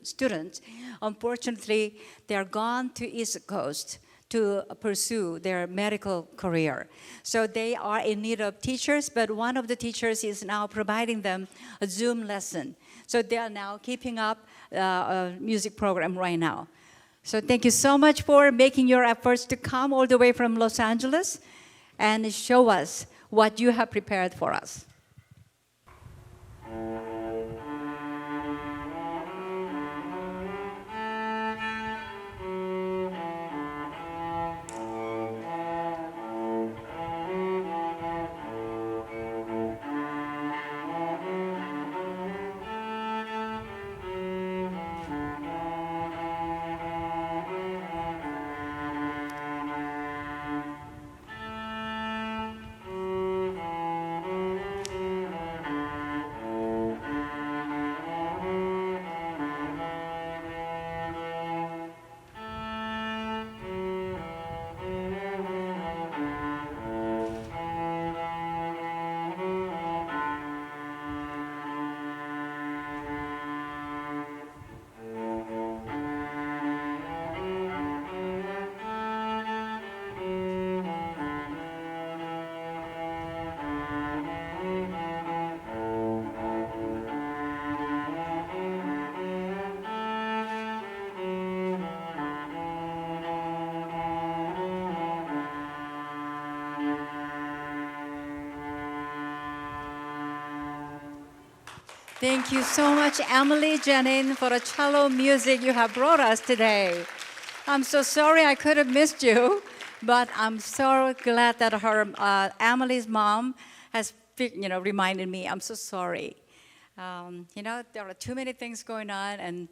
students, unfortunately, they're gone to East Coast to pursue their medical career. So they are in need of teachers, but one of the teachers is now providing them a Zoom lesson. So they are now keeping up a music program right now. So thank you so much for making your efforts to come all the way from Los Angeles and show us what you have prepared for us. Thank you so much, Emily, Janine, for the cello music you have brought us today. I'm so sorry I could have missed you, but I'm so glad that Emily's mom has, reminded me. I'm so sorry. There are too many things going on, and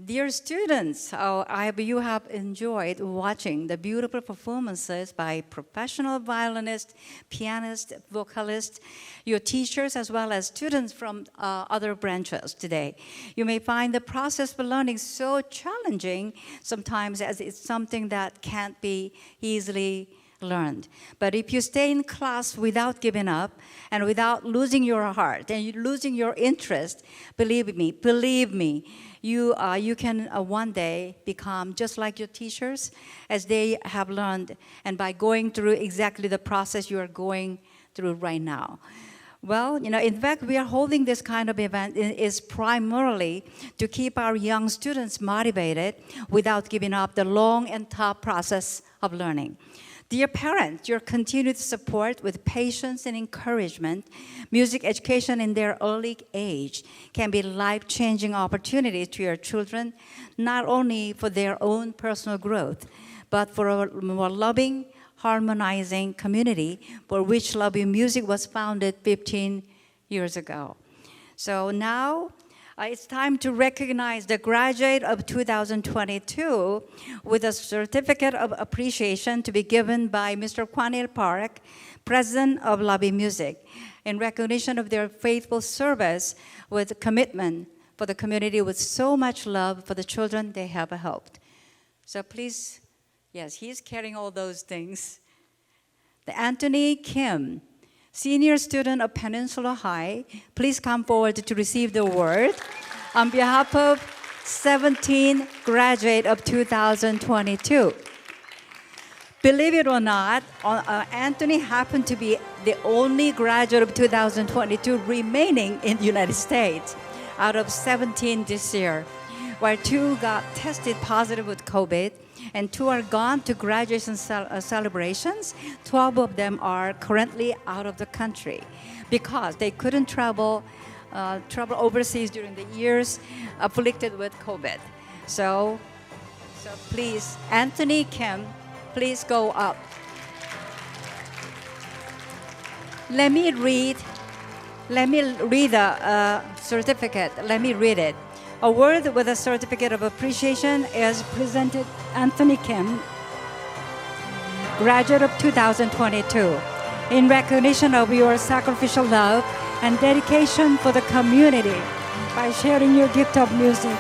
dear students, I hope you have enjoyed watching the beautiful performances by professional violinists, pianists, vocalists, your teachers, as well as students from other branches today. You may find the process for learning so challenging sometimes, as it's something that can't be easily learned. But if you stay in class without giving up and without losing your heart and losing your interest, believe me, you can one day become just like your teachers as they have learned, and by going through exactly the process you are going through right now. Well, in fact, we are holding this kind of event is primarily to keep our young students motivated without giving up the long and tough process of learning. Dear parents, your continued support with patience and encouragement, music education in their early age can be life-changing opportunities to your children, not only for their own personal growth, but for a more loving, harmonizing community for which Love in Music was founded 15 years ago. So now, It's time to recognize the graduate of 2022 with a certificate of appreciation to be given by Mr. Kwanil Park, President of Lobby Music, in recognition of their faithful service with commitment for the community with so much love for the children they have helped. So please, yes, he's carrying all those things. The Anthony Kim, senior student of Peninsula High, please come forward to receive the award on behalf of 17 graduate of 2022. Believe it or not, Anthony happened to be the only graduate of 2022 remaining in the United States out of 17 this year, while 2 got tested positive with COVID and 2 are gone to graduation celebrations. 12 of them are currently out of the country because they couldn't travel overseas during the years afflicted with COVID. So please, Anthony Kim, please go up. Let me read the certificate. Let me read it. Award with a certificate of appreciation is presented Anthony Kim, graduate of 2022, in recognition of your sacrificial love and dedication for the community by sharing your gift of music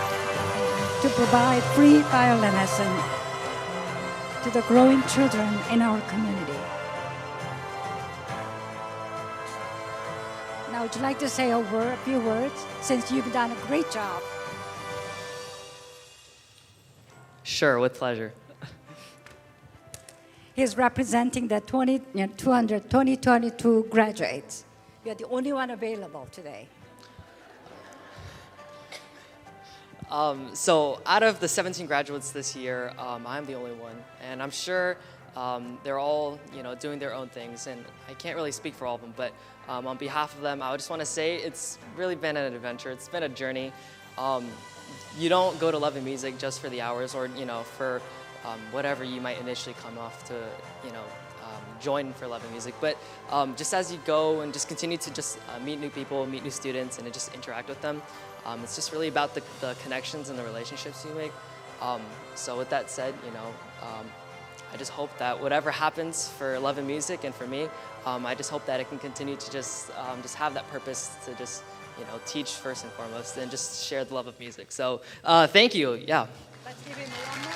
to provide free violin lesson to the growing children in our community. Now, would you like to say a few words since you've done a great job?
Sure, with pleasure.
He's representing the 2022 graduates. You're the only one available today.
So out of the 17 graduates this year, I'm the only one, and I'm sure they're all doing their own things, and I can't really speak for all of them, but on behalf of them, I just want to say it's really been an adventure. It's been a journey. You don't go to Love and Music just for the hours or for whatever you might initially come off to join for Love and Music, but just as you go and just continue to just meet new people, meet new students, and just interact with them, it's just really about the connections and the relationships you make. So with that said, I just hope that whatever happens for Love and Music and for me, I just hope that it can continue to just have that purpose to just teach first and foremost and just share the love of music. So thank you. Yeah.
Let's give him one more.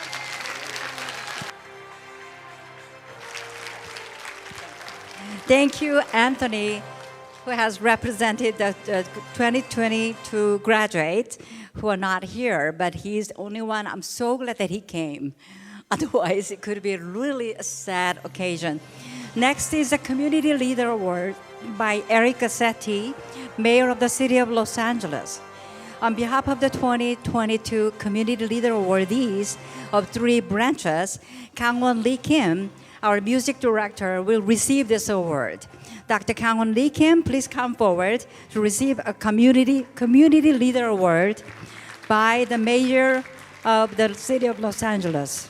Thank you, Anthony, who has represented the 2022 graduates who are not here, but he's the only one. I'm so glad that he came. Otherwise, it could be really a sad occasion. Next is the Community Leader Award by Eric Gassetti, Mayor of the City of Los Angeles. On behalf of the 2022 Community Leader awardees of 3 branches, Kangwon Lee Kim, our music director, will receive this award. Dr. Kangwon Lee Kim, please come forward to receive a Community Leader Award by the Mayor of the City of Los Angeles.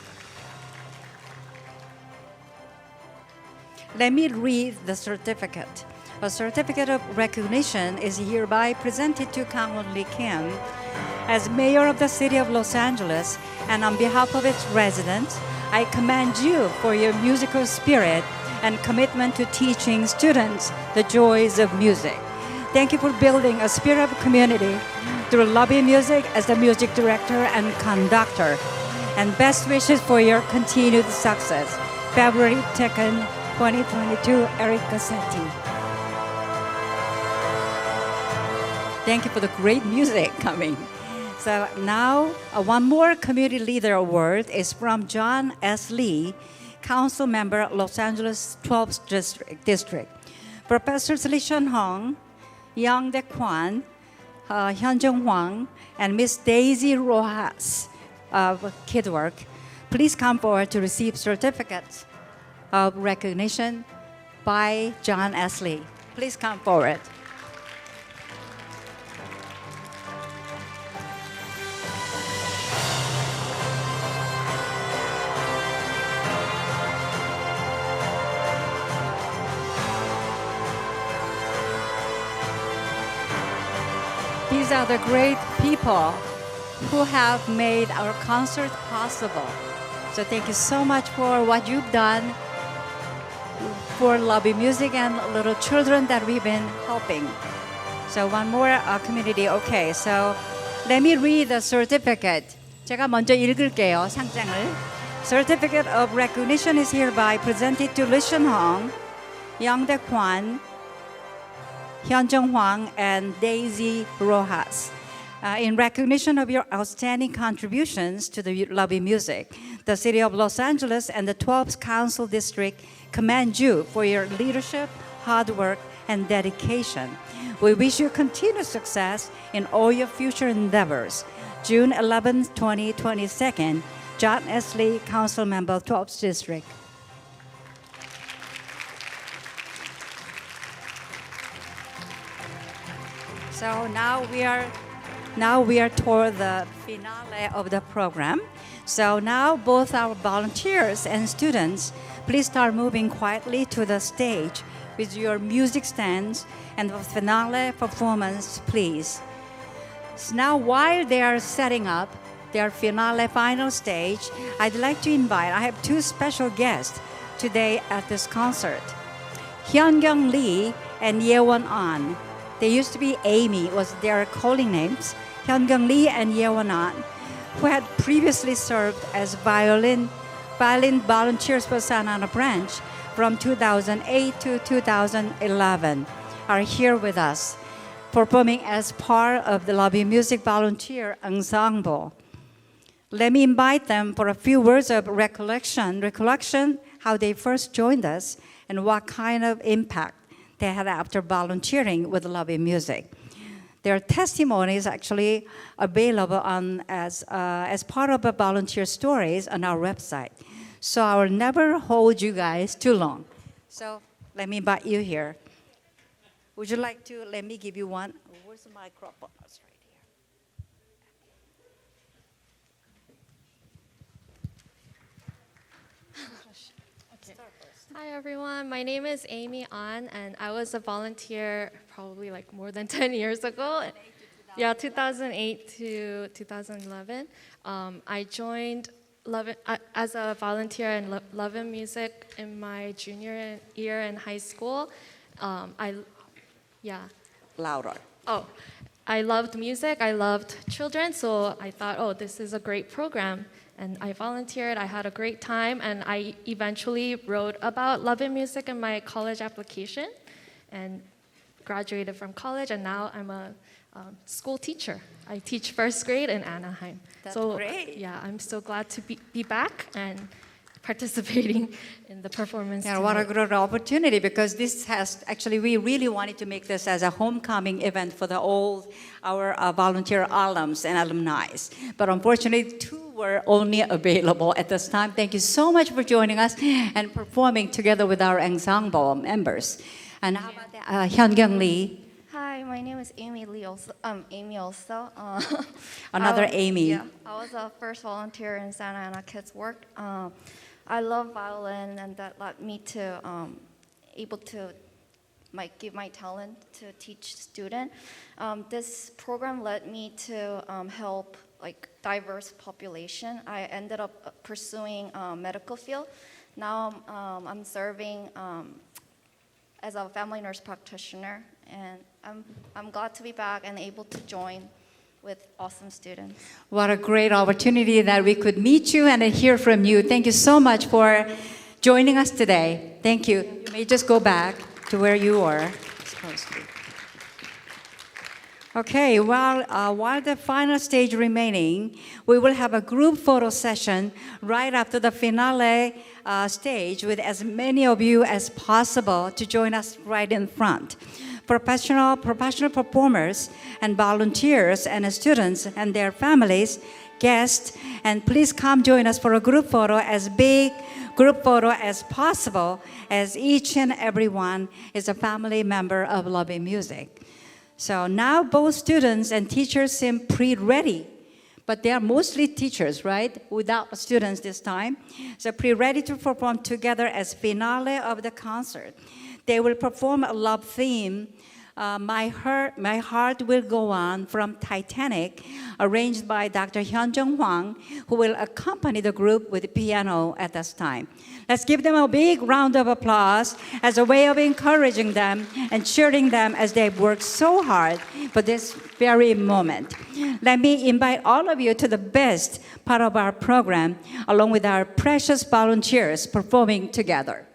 Let me read the certificate. A certificate of recognition is hereby presented to Kangwon Lee Kim as Mayor of the City of Los Angeles, and on behalf of its residents, I commend you for your musical spirit and commitment to teaching students the joys of music. Thank you for building a spirit of community through Lobby Music as the music director and conductor. And best wishes for your continued success. February 2nd, 2022, Eric Gassetti. Thank you for the great music coming. So now, one more Community Leader Award is from John S. Lee, Council Member, Los Angeles 12th District. Professors Lee Shun-hong, Yang De Kwan, Hyun Jung Hwang, and Miss Daisy Rojas of KidWork, please come forward to receive certificates of recognition by John S. Lee. Please come forward. These are the great people who have made our concert possible. So thank you so much for what you've done for Lobby Music and little children that we've been helping. So one more community. Okay, so let me read the certificate. 제가 먼저 읽을게요, 상장을. Certificate of recognition is hereby presented to Lee Shun-hong, Youngdae Kwan, Hyunjung Hwang, and Daisy Rojas. In recognition of your outstanding contributions to the Lobby Music, the City of Los Angeles and the 12th Council District commend you for your leadership, hard work, and dedication. We wish you continued success in all your future endeavors. June 11, 2022, John S. Lee, Council Member, 12th District. So now we are toward the finale of the program. So now both our volunteers and students, please start moving quietly to the stage with your music stands and the finale performance, please. So now while they are setting up their final stage, I'd like to invite, I have two special guests today at this concert. Hyungyung Lee and Yewon An. They used to be Amy, was their calling names. Hyungyung Lee and Yewon An, who had previously served as violin volunteers for Santa Ana branch from 2008 to 2011, are here with us, performing as part of the Lobby Music Volunteer Ensemble. Let me invite them for a few words of recollection, how they first joined us and what kind of impact they had after volunteering with Lobby Music. Their testimony is actually available as part of the volunteer stories on our website. So I will never hold you guys too long. So let me invite you here. Would you like to, let me give you one. Where's the microphone? It's right here.
Hi everyone, my name is Amy An, and I was a volunteer probably like more than 10 years ago. Yeah, 2008 to 2011. I joined as a volunteer in Love and Music in my junior year in high school.
Louder.
Oh, I loved music, I loved children, so I thought, oh, this is a great program. And I volunteered, I had a great time, and I eventually wrote about Love and Music in my college application and graduated from college, and now I'm a school teacher. I teach first grade in Anaheim.
That's
so,
great.
Yeah, I'm so glad to be back and participating in the performance.
Yeah, what a great opportunity, because this has actually, we really wanted to make this as a homecoming event for our volunteer alums and alumni. But unfortunately, two were only available at this time. Thank you so much for joining us and performing together with our ensemble members. And how about Hyungyung Lee?
Hi, my name is Amy Lee. Amy also.
Another Amy.
Yeah, I was a first volunteer in Santa Ana Kids Work. I love violin, and that led me to able to give my talent to teach students. This program led me to help diverse population. I ended up pursuing medical field. Now I'm serving as a family nurse practitioner, and I'm glad to be back and able to join with awesome students.
What a great opportunity that we could meet you and hear from you. Thank you so much for joining us today. Thank you. You may just go back to where you were supposed to. Okay, while the final stage remaining, we will have a group photo session right after the finale stage with as many of you as possible to join us right in front. Professional performers and volunteers and students and their families, guests, and please come join us for a group photo, as big group photo as possible, as each and every one is a family member of Lobby Music. So now both students and teachers seem pre-ready, but they are mostly teachers, right? Without students this time. So pre-ready to perform together as finale of the concert. They will perform a love theme My Heart Will Go On from Titanic, arranged by Dr. Hyunjung Hwang, who will accompany the group with the piano at this time. Let's give them a big round of applause as a way of encouraging them and cheering them as they've worked so hard for this very moment. Let me invite all of you to the best part of our program, along with our precious volunteers performing together.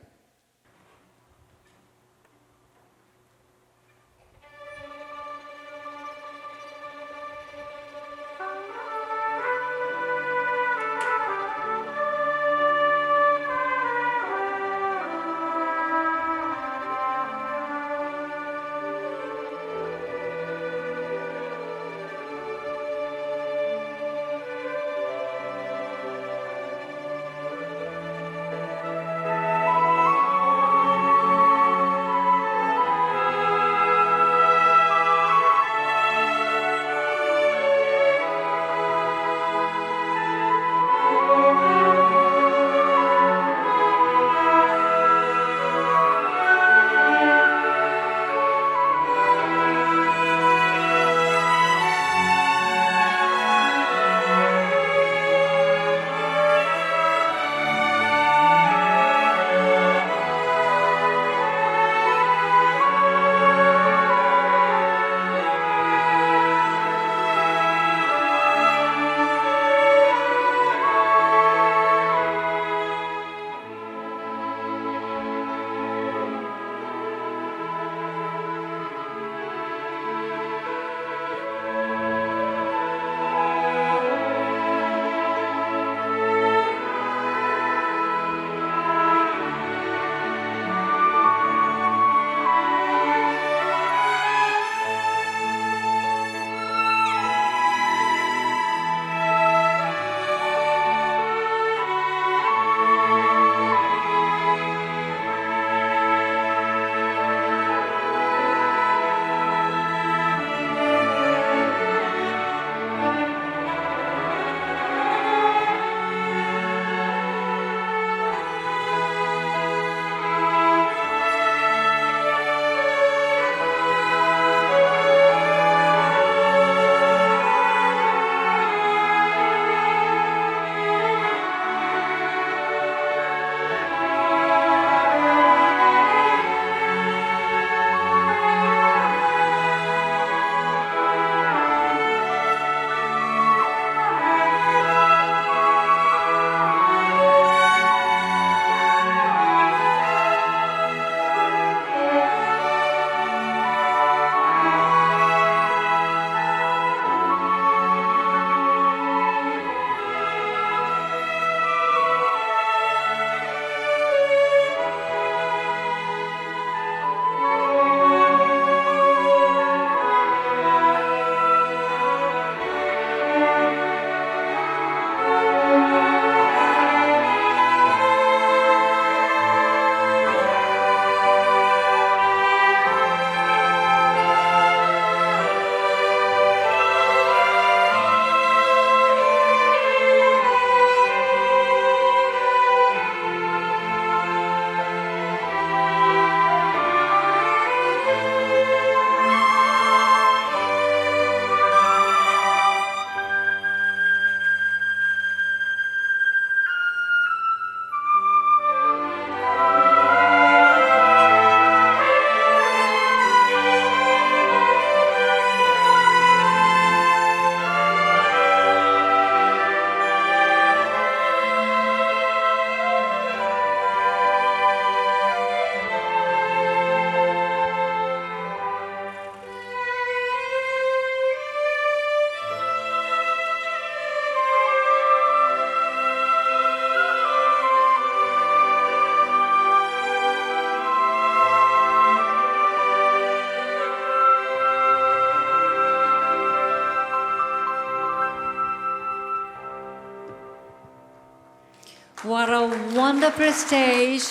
What a wonderful stage,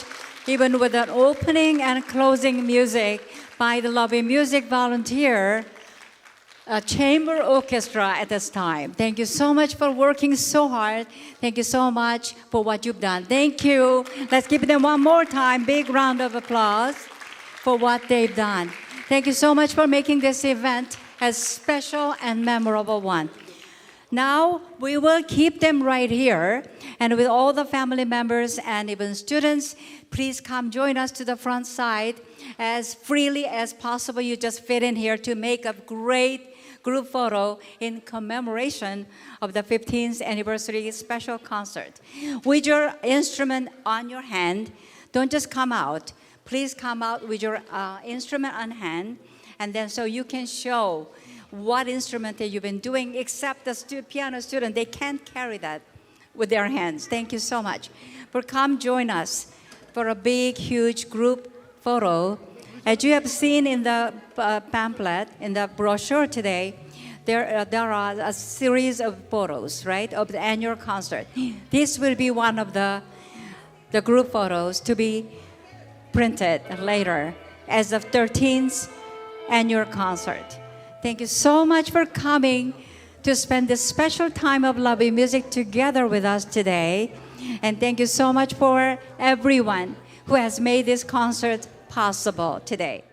even with an opening and closing music by the Loving Music volunteer chamber orchestra at this time. Thank you so much for working so hard. Thank you so much for what you've done. Thank you. Let's give them one more time, big round of applause for what they've done. Thank you so much for making this event a special and memorable one. Now, we will keep them right here. And with all the family members and even students, please come join us to the front side as freely as possible. You just fit in here to make a great group photo in commemoration of the 15th anniversary special concert. With your instrument on your hand, don't just come out. Please come out with your instrument on hand, and then so you can show what instrument that you've been doing, except the piano student, they can't carry that with their hands. Thank you so much. For come join us for a big, huge group photo. As you have seen in the pamphlet, in the brochure today, there are a series of photos, right, of the annual concert. This will be one of the group photos to be printed later as the 13th annual concert. Thank you so much for coming to spend this special time of Love in Music together with us today. And thank you so much for everyone who has made this concert possible today.